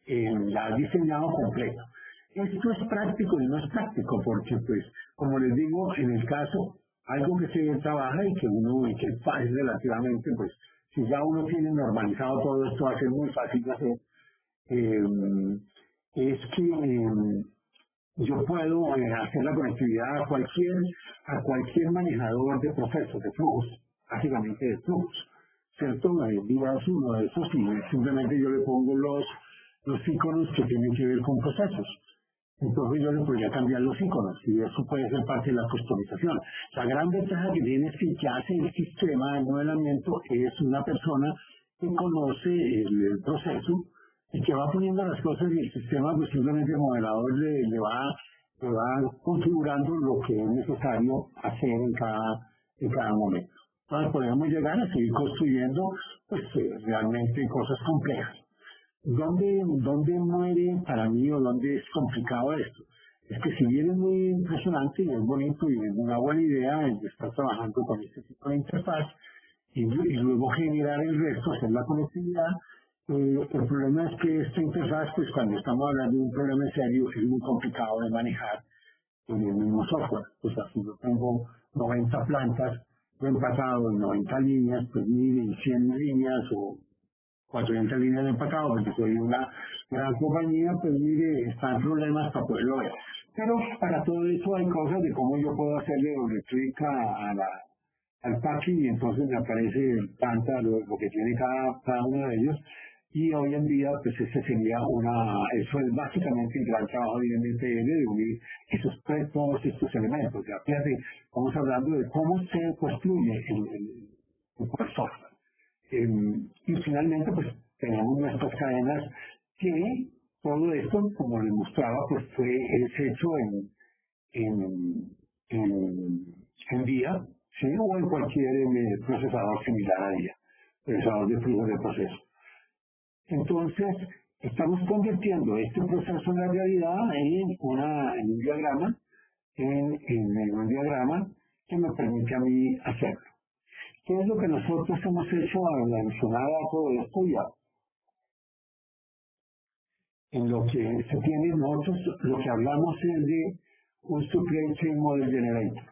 ya diseñado completo. Esto es práctico y no es práctico porque, pues, como les digo, en el caso, algo que se trabaja y que es fácil relativamente, pues, si ya uno tiene normalizado todo esto, va a ser muy fácil de hacer, es que yo puedo hacer la conectividad a cualquier manejador de procesos, de flujos, básicamente de flujos, ¿cierto? Digo, es uno de esos y simplemente yo le pongo los iconos que tienen que ver con procesos. Entonces yo le podría cambiar los iconos y eso puede ser parte de la customización. La gran ventaja que tiene es que hace el sistema de modelamiento es una persona que conoce el proceso y que va poniendo las cosas y el sistema, pues simplemente el modelador le va configurando lo que es necesario hacer en cada momento. Entonces podemos llegar a seguir construyendo pues realmente cosas complejas. ¿Dónde muere para mí o dónde es complicado esto? Es que si bien es muy impresionante y es bonito y es una buena idea el estar trabajando con este tipo de interfaz y luego generar el resto, hacer la conectividad, el problema es que esta interfaz, pues cuando estamos hablando de un problema serio, es muy complicado de manejar en el mismo software. O sea, si yo tengo 90 plantas de empacado y 90 líneas, pues miren 100 líneas o 400 líneas de empacado, porque soy una gran compañía, pues mire, están problemas para poderlo ver. Pero para todo eso hay cosas de cómo yo puedo hacerle doble clic al packing y entonces me aparece tanta lo que tiene cada uno de ellos. Y hoy en día, pues eso es básicamente el gran trabajo de INTL, de unir todos estos elementos. Ya fíjate, estamos hablando de cómo se construye el software. Y finalmente, pues tenemos nuestras cadenas que todo esto, como les mostraba, pues es hecho en día, ¿sí? O en cualquier procesador similar a día, procesador de flujo de proceso. Entonces, estamos convirtiendo este proceso en la realidad en un diagrama, en un diagrama que me permite a mí hacerlo. ¿Qué es lo que nosotros hemos hecho adicional a todo esto? Ya, en lo que se tiene nosotros, lo que hablamos es de un supply chain model generator,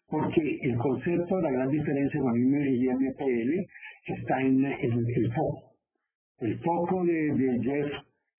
porque el concepto, la gran diferencia con IME y MPL está en el foco. El foco de Jeff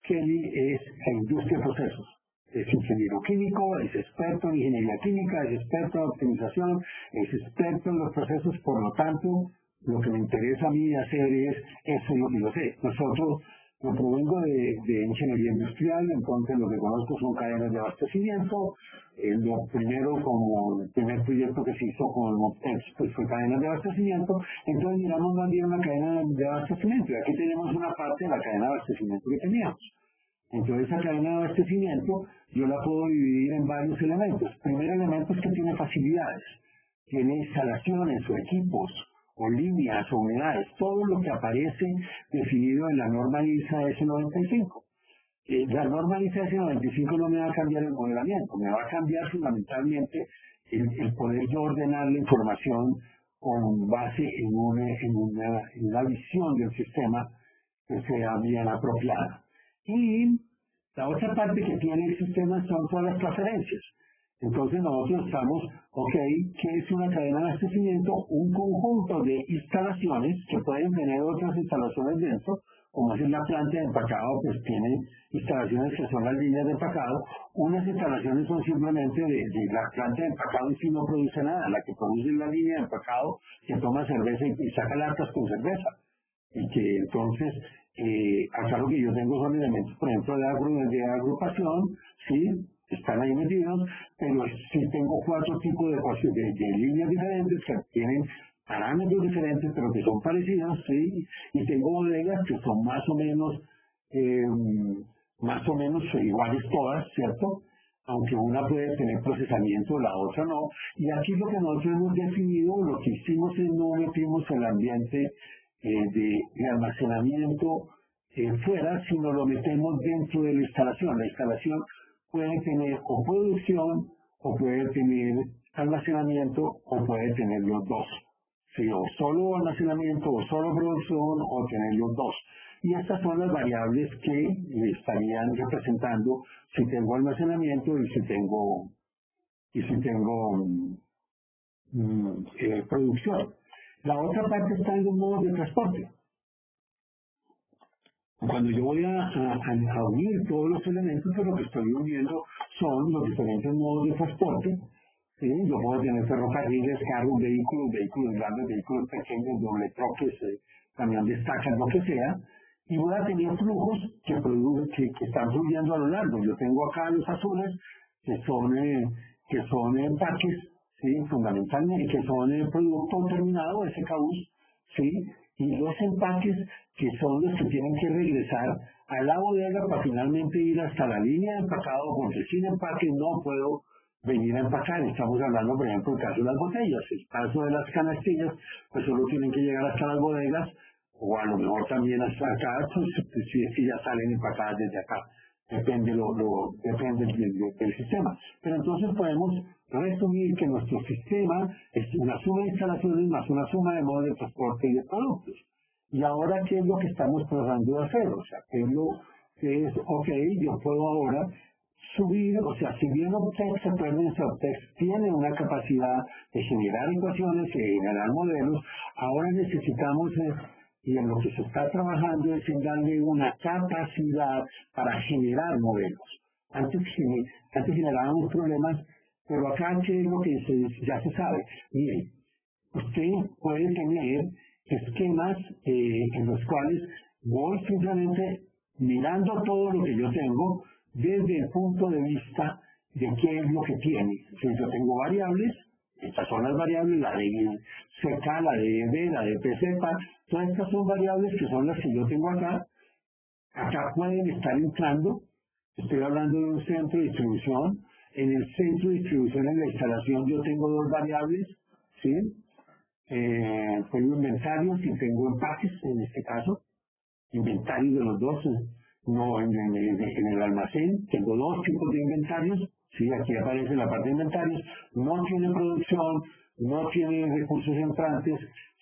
Kelly es la industria de procesos. Es ingeniero químico, es experto en ingeniería química, es experto en optimización, es experto en los procesos, por lo tanto, lo que me interesa a mí hacer es eso, lo que yo sé. Nosotros, yo provengo de ingeniería industrial, entonces lo que conozco son cadenas de abastecimiento. Lo primero, como el primer proyecto que se hizo con Moptex, pues fue cadenas de abastecimiento. Entonces miramos más bien una cadena de abastecimiento. Y aquí tenemos una parte de la cadena de abastecimiento que teníamos. Entonces esa cadena de abastecimiento yo la puedo dividir en varios elementos. El primer elemento es que tiene facilidades, tiene instalaciones o equipos, o líneas o unidades, todo lo que aparece definido en la norma ISA S95. La norma ISA S95 no me va a cambiar el modelamiento, me va a cambiar fundamentalmente el poder yo ordenar la información con base en una visión del sistema que sea bien apropiada. Y la otra parte que tiene el sistema son todas las preferencias. Entonces nosotros estamos, ¿qué es una cadena de abastecimiento? Un conjunto de instalaciones que pueden tener otras instalaciones dentro, como es la planta de empacado, pues tiene instalaciones que son las líneas de empacado. Unas instalaciones son simplemente de la planta de empacado y si no produce nada, la que produce la línea de empacado que toma cerveza y saca latas con cerveza. Y que entonces, acá lo que yo tengo son elementos, por ejemplo, de agrupación, ¿sí? Están ahí metidos, pero sí tengo 4 tipos de líneas diferentes que tienen parámetros diferentes, pero que son parecidos, ¿sí? Y tengo bodegas que son más o menos iguales todas, ¿cierto? Aunque una puede tener procesamiento, la otra no. Y aquí lo que nosotros hemos definido, lo que hicimos es no metimos el ambiente de almacenamiento fuera, sino lo metemos dentro de la instalación. La instalación puede tener o producción, o puede tener almacenamiento, o puede tener los dos. Sí, o solo almacenamiento, o solo producción, o tener los dos. Y estas son las variables que estarían representando si tengo almacenamiento y si tengo producción. La otra parte está en los modos de transporte. Cuando yo voy a unir todos los elementos, pues lo que estoy uniendo son los diferentes modos de transporte. ¿Sí? Yo puedo tener ferrocarriles, carros, vehículos grandes, vehículos pequeños, doble troques, camión de estacas, lo que sea. Y voy a tener flujos que están fluyendo a lo largo. Yo tengo acá los azules, que son empaques, ¿sí? Fundamentalmente, que son el producto terminado, SKUs, ¿sí? Y los empaques que son los que tienen que regresar a la bodega para finalmente ir hasta la línea de empacado, porque sin empaque no puedo venir a empacar. Estamos hablando, por ejemplo, el caso de las botellas, el caso de las canastillas, pues solo tienen que llegar hasta las bodegas, o a lo mejor también hasta acá, pues si es que ya salen empacadas desde acá. Depende del sistema. Pero entonces podemos resumir que nuestro sistema es una suma de instalaciones más una suma de modos de transporte y de productos. Y ahora, ¿qué es lo que estamos tratando de hacer? O sea, yo puedo ahora subir, o sea, si bien Optex tiene una capacidad de generar ecuaciones y generar modelos, ahora necesitamos y en lo que se está trabajando es en darle una capacidad para generar modelos. Antes generábamos problemas, pero acá ¿qué es lo que ya se sabe? Mire, usted puede tener esquemas en los cuales voy simplemente mirando todo lo que yo tengo desde el punto de vista de qué es lo que tiene. Si yo tengo variables, estas son las variables, la de CK, la de EB, la de PZ, todas estas son variables que son las que yo tengo acá. Acá pueden estar entrando, estoy hablando de un centro de distribución. En el centro de distribución, en la instalación, yo tengo 2 variables, ¿sí? Tengo inventarios y tengo empaques, en este caso, inventarios de los dos, no en el almacén, tengo 2 tipos de inventarios, sí, aquí aparece la parte de inventarios, no tiene producción, no tiene recursos entrantes,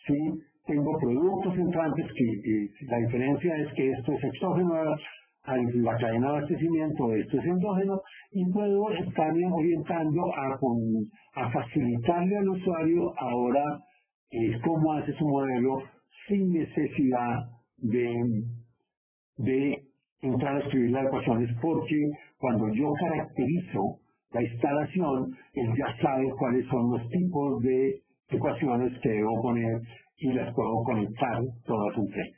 ¿sí? Tengo productos entrantes que la diferencia es que esto es exógeno a la cadena de abastecimiento, esto es endógeno, y puedo estar orientando a facilitarle al usuario ahora cómo hace su modelo sin necesidad de entrar a escribir las ecuaciones, porque cuando yo caracterizo la instalación, él ya sabe cuáles son los tipos de ecuaciones que debo poner y las puedo conectar todas entre ellas.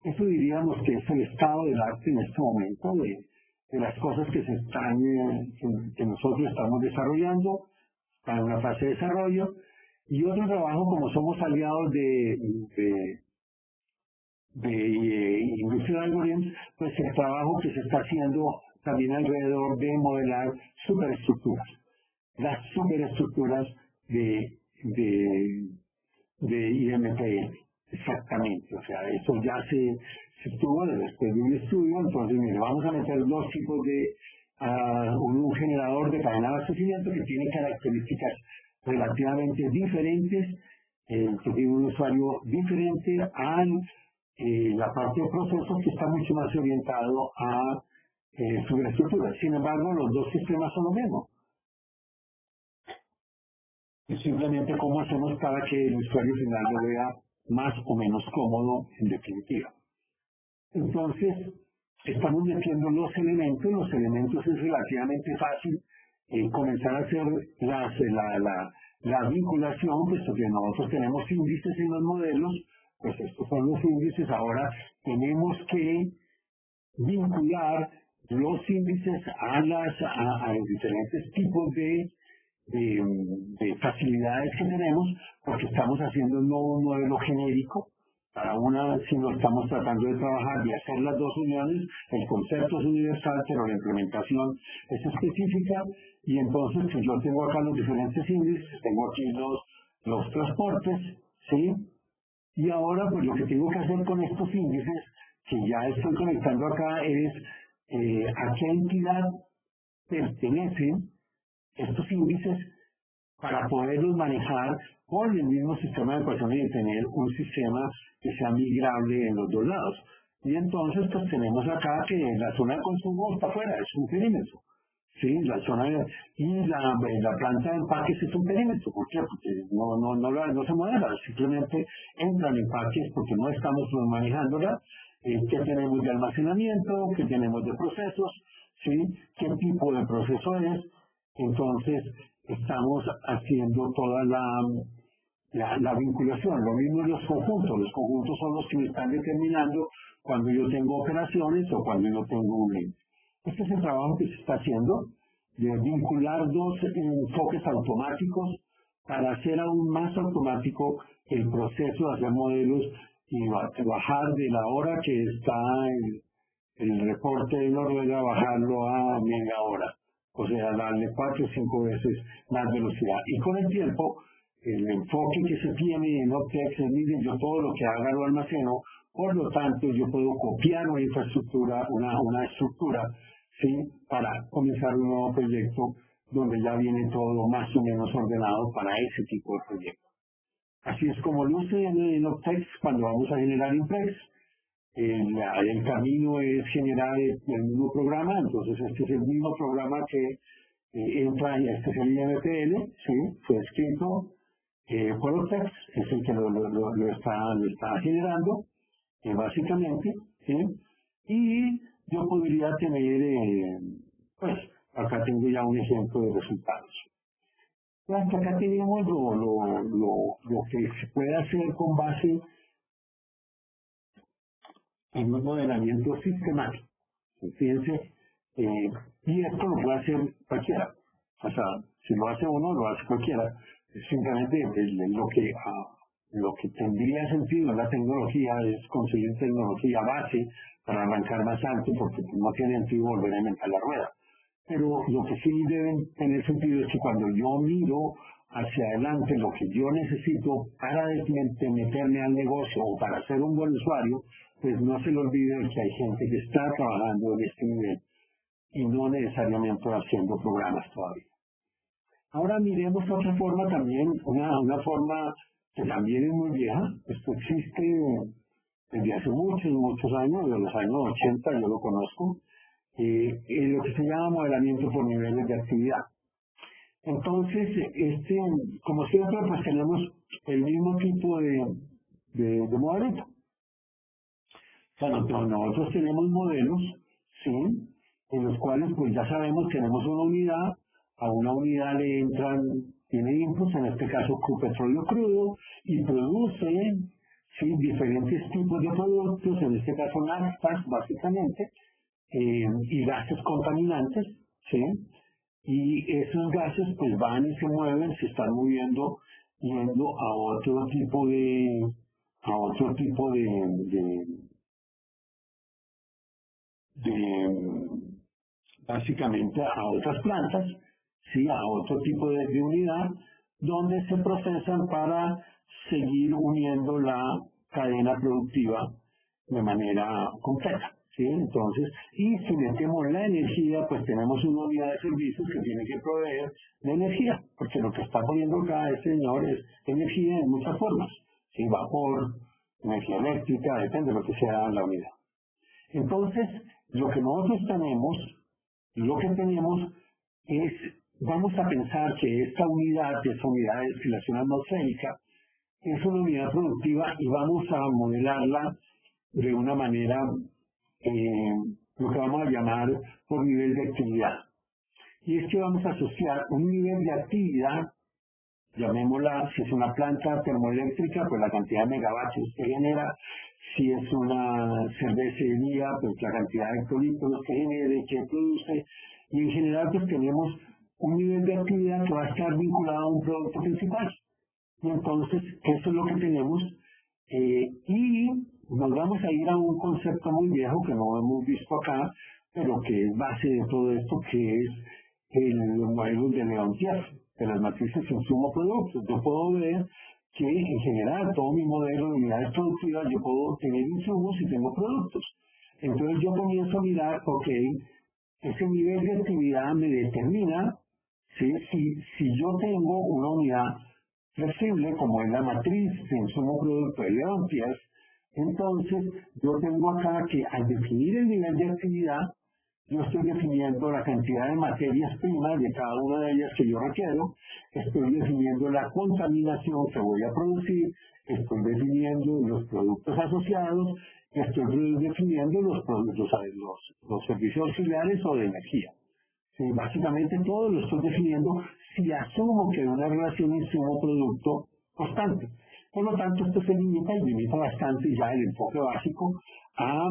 Eso diríamos que es el estado del arte en este momento de las cosas que se están, que nosotros estamos desarrollando, está en una fase de desarrollo, y otro trabajo, como somos aliados de Industrial Algorithms, pues el trabajo que se está haciendo también alrededor de modelar superestructuras, las superestructuras de IMPL, exactamente, o sea, eso ya se estuvo después de un estudio. Entonces mire, vamos a meter dos tipos de un generador de cadena de abastecimiento que tiene características relativamente diferentes, que tiene un usuario diferente a la parte de procesos, que está mucho más orientado a superestructuras. Sin embargo, los dos sistemas son lo mismo. Es simplemente cómo hacemos para que el usuario final lo vea más o menos cómodo en definitiva. Entonces, estamos metiendo los elementos es relativamente fácil comenzar a hacer la vinculación, puesto que nosotros tenemos índices en los modelos, pues estos son los índices. Ahora tenemos que vincular los índices a los diferentes tipos de facilidades que tenemos, porque estamos haciendo un nuevo modelo genérico para una, sino estamos tratando de trabajar, de hacer las dos uniones. El concepto es universal, pero la implementación es específica, y entonces pues yo tengo acá los diferentes índices, tengo aquí los transportes, ¿sí? Y ahora pues lo que tengo que hacer con estos índices, que ya estoy conectando acá, es a qué entidad pertenecen estos índices para poderlos manejar con el mismo sistema de ecuaciones y tener un sistema que sea migrable en los dos lados. Y entonces pues tenemos acá que la zona de consumo está afuera, es un perímetro. Sí, la zona y la planta de empaques es un perímetro. ¿Por qué? Porque no se modela, simplemente entran empaques porque no estamos manejándola. ¿Qué tenemos de almacenamiento? ¿Qué tenemos de procesos? ¿Sí? ¿Qué tipo de proceso es? Entonces, estamos haciendo toda la vinculación. Lo mismo en los conjuntos. Los conjuntos son los que me están determinando cuando yo tengo operaciones o cuando yo tengo un link. Este es el trabajo que se está haciendo, de vincular dos enfoques automáticos para hacer aún más automático el proceso de hacer modelos y bajar de la hora que está el reporte de Noruega, bajarlo a media hora. O sea, darle 4 o 5 veces más velocidad. Y con el tiempo, el enfoque que se tiene en Optex es, miren, yo todo lo que haga lo almaceno, por lo tanto yo puedo copiar una infraestructura, una estructura, ¿sí? Para comenzar un nuevo proyecto donde ya viene todo más o menos ordenado para ese tipo de proyecto. Así es como luce en Optex cuando vamos a generar Imprex. El camino es generar el mismo programa. Entonces este es el mismo programa que entra, y este es el IMPL, ¿sí? Fue escrito por Optex, es el que lo está generando, básicamente, ¿sí? Y yo podría tener, pues, acá tengo ya un ejemplo de resultados. Hasta acá tenemos lo que se puede hacer con base en un modelamiento sistemático. Fíjense, y esto lo puede hacer cualquiera. O sea, si lo hace uno, lo hace cualquiera. Es simplemente lo que tendría sentido en la tecnología es conseguir tecnología base para arrancar más alto, porque no tiene sentido volver a inventar la rueda. Pero lo que sí debe tener sentido es que cuando yo miro hacia adelante lo que yo necesito para meterme al negocio o para ser un buen usuario, pues no se le olvide que hay gente que está trabajando en este nivel y no necesariamente haciendo programas todavía. Ahora miremos otra forma también, una forma que también es muy vieja. Esto existe desde hace muchos años, de los años 80 yo lo conozco, en lo que se llama modelamiento por niveles de actividad. Entonces, como siempre, pues tenemos el mismo tipo de modelito. O sea, nosotros tenemos modelos, ¿sí?, en los cuales pues ya sabemos, tenemos una unidad, a una unidad le entran, tiene inputs, en este caso petróleo crudo, y produce, ¿sí?, diferentes tipos de productos, en este caso naftas básicamente, y gases contaminantes, ¿sí? Y esos gases pues van y se mueven, se están moviendo, yendo a otro tipo de básicamente a otras plantas, ¿sí?, a otro tipo de unidad, donde se procesan para seguir uniendo la cadena productiva de manera completa, ¿sí? Entonces, y si metemos la energía, pues tenemos una unidad de servicios que tiene que proveer de energía, porque lo que está poniendo acá este señor es energía en muchas formas, ¿sí?, vapor, energía eléctrica, depende de lo que sea la unidad. Entonces, lo que tenemos es, vamos a pensar que esta unidad de destilación atmosférica es una unidad productiva y vamos a modelarla de una manera, lo que vamos a llamar por nivel de actividad. Y es que vamos a asociar un nivel de actividad, llamémosla, si es una planta termoeléctrica, pues la cantidad de megavatios que genera; si es una cervecería, pues la cantidad de hectolitros que genere, que produce, y en general pues tenemos un nivel de actividad que va a estar vinculado a un producto principal. Y entonces eso es lo que tenemos, y nos vamos a ir a un concepto muy viejo que no hemos visto acá, pero que es base de todo esto, que es los modelos de Leontief, de las matrices insumo-productos. Yo puedo ver que en general todo mi modelo de unidades productivas, yo puedo tener insumos y tengo productos. Entonces yo comienzo a mirar, ok, ese nivel de actividad me determina, ¿sí?, si yo tengo una unidad flexible, como es la matriz de insumo-producto de Leontief, entonces yo tengo acá que al definir el nivel de actividad, yo estoy definiendo la cantidad de materias primas de cada una de ellas que yo requiero, estoy definiendo la contaminación que voy a producir, estoy definiendo los productos asociados, estoy definiendo los servicios auxiliares o de energía. Sí, básicamente todo lo estoy definiendo si asumo que hay una relación insumo-producto constante. Por lo tanto, esto se limita bastante ya el enfoque básico a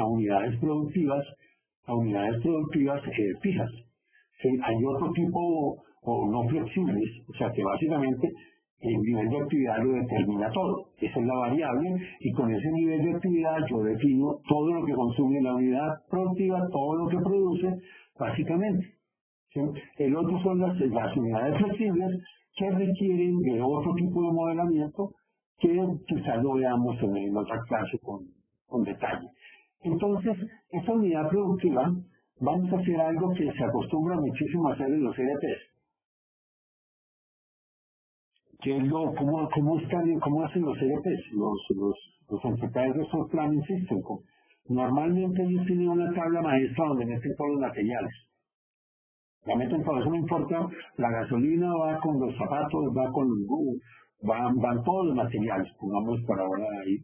unidades productivas fijas. ¿Sí? Hay otro tipo, o no flexibles, o sea que básicamente el nivel de actividad lo determina todo. Esa es la variable, y con ese nivel de actividad yo defino todo lo que consume la unidad productiva, todo lo que produce, básicamente. ¿Sí? El otro son las unidades flexibles, que requieren de otro tipo de modelamiento, que quizás lo veamos en otra clase con detalle. Entonces, esta unidad productiva, vamos a hacer algo que se acostumbra muchísimo a hacer en los EDPs. ¿Cómo hacen los EDPs? Los Enterprise Resource Planning System. Normalmente ellos tienen una tabla maestra donde meten todos los materiales. La meten todo, eso no importa. La gasolina va con los zapatos, van todos los materiales, pongamos por ahora ahí.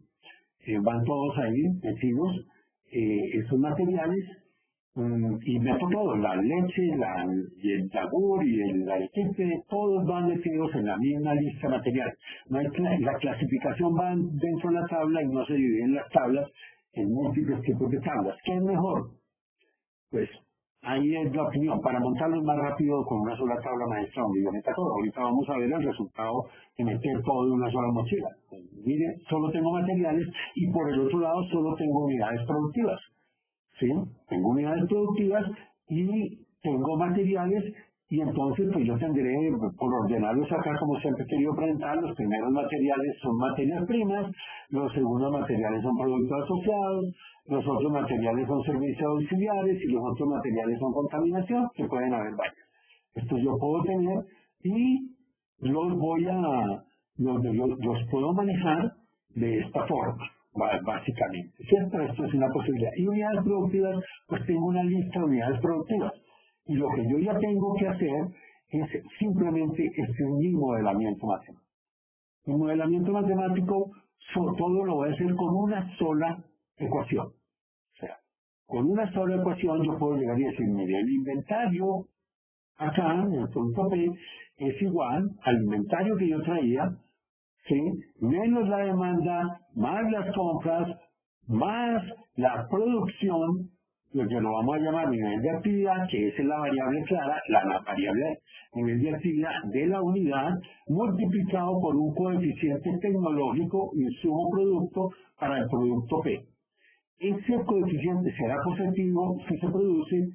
Van todos ahí metidos, esos materiales, y meto todo, la leche, y el yogur y el arequipe, todos van metidos en la misma lista de materiales. No hay la clasificación va dentro de la tabla y no se dividen las tablas en múltiples tipos de tablas. ¿Qué es mejor? Pues ahí es la opinión, para montarlo más rápido con una sola tabla maestra donde yo meta todo. Ahorita vamos a ver el resultado de meter todo en una sola mochila. Pues, mire, solo tengo materiales, y por el otro lado solo tengo unidades productivas. ¿Sí? Tengo unidades productivas y tengo materiales, y entonces pues yo tendré, por ordenarlos acá como siempre he querido presentar, los primeros materiales son materias primas, los segundos materiales son productos asociados, los otros materiales son servicios auxiliares, y los otros materiales son contaminación, que pueden haber varios. Esto yo puedo tener, y los voy a los puedo manejar de esta forma, básicamente. ¿Cierto? Esto es una posibilidad. Y unidades productivas, pues tengo una lista de unidades productivas. Y lo que yo ya tengo que hacer es simplemente mi modelamiento matemático. Mi modelamiento matemático, todo lo voy a hacer con una sola ecuación. O sea, con una sola ecuación yo puedo llegar y decir, mire, el inventario acá, en el punto P, es igual al inventario que yo traía, ¿sí? Menos la demanda, más las compras, más la producción, lo que lo vamos a llamar nivel de actividad, que es la variable clara, la variable nivel de actividad de la unidad, multiplicado por un coeficiente tecnológico, insumo producto, para el producto P. Ese coeficiente será positivo si se produce,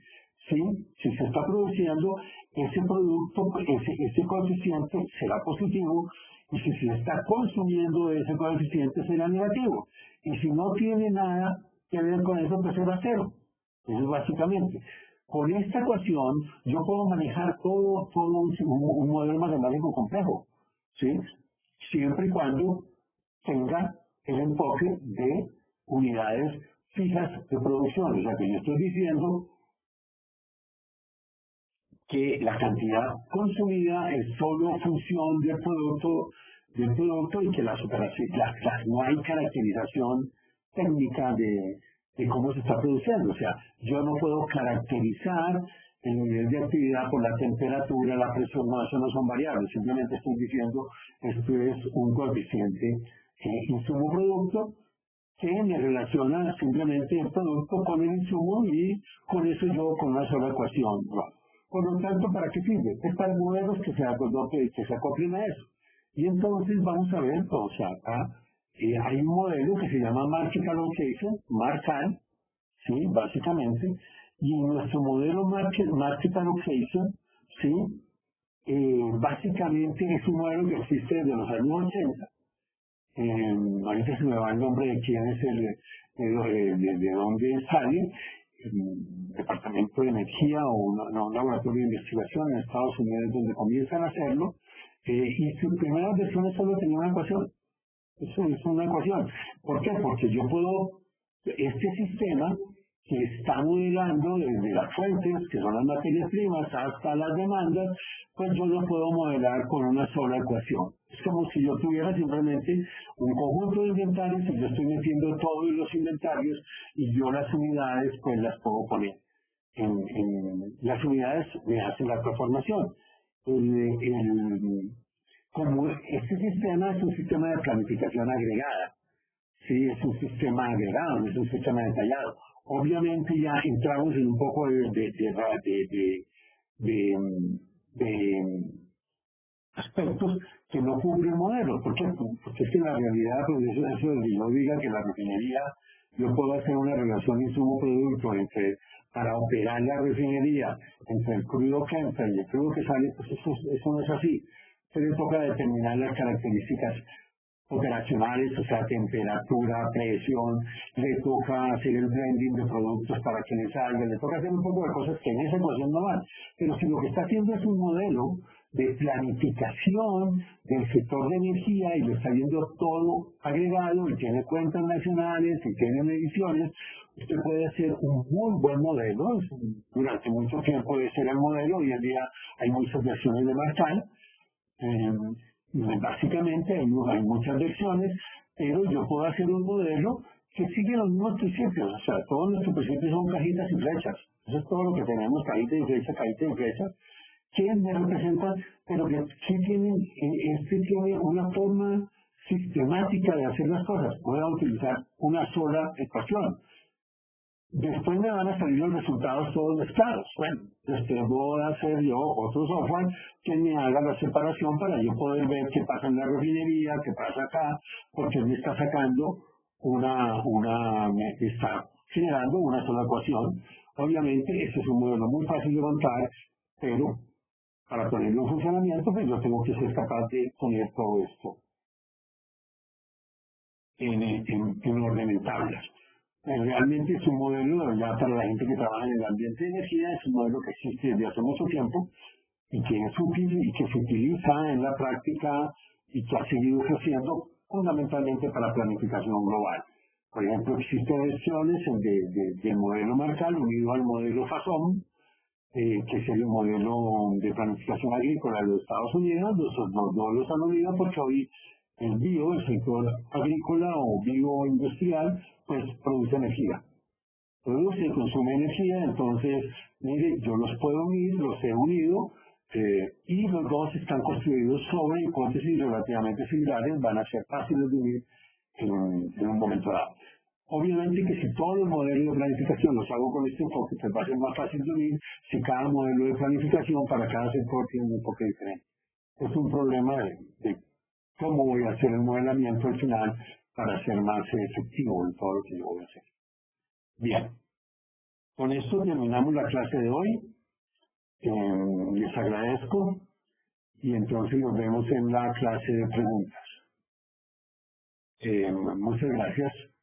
¿sí? Si se está produciendo, ese producto, ese coeficiente será positivo, y si se está consumiendo ese coeficiente será negativo. Y si no tiene nada que ver con eso, pues será cero. Eso es básicamente. Con esta ecuación yo puedo manejar todo un modelo matemático complejo, ¿sí? Siempre y cuando tenga el enfoque de unidades fijas de producción. O sea que yo estoy diciendo que la cantidad consumida es solo función del producto y que no hay caracterización técnica de cómo se está produciendo. O sea, yo no puedo caracterizar el nivel de actividad por la temperatura, la presión, no, eso no son variables, simplemente estoy diciendo esto es un coeficiente insumo-producto que me relaciona simplemente el producto con el insumo y con eso yo con una sola ecuación. Por lo tanto, ¿para qué sirve? Es para modelos que se acoplen a eso. Y entonces vamos a ver, o sea, acá hay un modelo que se llama Market Allocation, MARCAL, ¿sí? Básicamente, y nuestro modelo Market Allocation, ¿sí? Básicamente es un modelo que existe desde los años 80. Ahorita se me va el nombre de quién es de dónde sale, Departamento de Energía o un laboratorio de investigación en Estados Unidos donde comienzan a hacerlo, y sus primeras versiones solo tenían una ecuación. Eso es una ecuación. ¿Por qué? Porque yo puedo, este sistema que está modelando desde las fuentes, que son las materias primas, hasta las demandas, pues yo lo puedo modelar con una sola ecuación. Es como si yo tuviera simplemente un conjunto de inventarios y yo estoy metiendo todos los inventarios y yo las unidades pues las puedo poner. Las unidades me hacen la transformación. Como este sistema es un sistema de planificación agregada, sí, es un sistema agregado, no es un sistema detallado. Obviamente ya entramos en un poco de aspectos que no cubre el modelo. ¿Por qué? Porque es que en la realidad, pues eso de que yo diga que la refinería, yo puedo hacer una relación insumo-producto para operar la refinería entre el crudo que entra y el crudo que sale, pues eso no es así. Se le toca determinar las características operacionales, o sea, temperatura, presión, le toca hacer el blending de productos para que le salga, le toca hacer un poco de cosas que en esa ecuación no van. Pero si lo que está haciendo es un modelo de planificación del sector de energía y lo está viendo todo agregado y tiene cuentas nacionales y tiene mediciones, usted puede hacer un muy buen modelo. Durante mucho tiempo de ser el modelo, hoy en día hay muchas versiones de Marshall. Básicamente hay muchas versiones, pero yo puedo hacer un modelo que sigue los mismos principios. O sea, todos nuestros principios son cajitas y flechas. Eso es todo lo que tenemos, cajita y flecha, que me representan, pero que sí tienen, tiene una forma sistemática de hacer las cosas. Voy a utilizar una sola ecuación. Después me van a salir los resultados todos mezclados. Bueno, después voy a hacer yo otro software que me haga la separación para yo poder ver qué pasa en la refinería, qué pasa acá, porque me está sacando me está generando una sola ecuación. Obviamente, este es un modelo muy fácil de montar, pero para ponerlo en funcionamiento, pues yo tengo que ser capaz de poner todo esto en orden en tablas. Realmente es un modelo, ya para la gente que trabaja en el ambiente de energía, es un modelo que existe desde hace mucho tiempo y que es útil y que se utiliza en la práctica y que ha seguido creciendo fundamentalmente para planificación global. Por ejemplo, existen versiones del modelo Marshall unido al modelo FASOM, que es el modelo de planificación agrícola de los Estados Unidos. Los dos los han unido porque hoy el sector agrícola o bioindustrial, pues produce energía. Produce y consume energía, entonces, mire, yo los puedo unir, los he unido, y los dos están construidos sobre hipótesis relativamente similares, van a ser fáciles de unir en un momento dado. Obviamente que si todos los modelos de planificación los hago con este enfoque, pues va a ser más fácil de unir si cada modelo de planificación para cada sector tiene un enfoque diferente. Es un problema de cómo voy a hacer el modelamiento al final para ser más efectivo en todo lo que yo voy a hacer. Bien, con esto terminamos la clase de hoy. Les agradezco y entonces nos vemos en la clase de preguntas. Muchas gracias.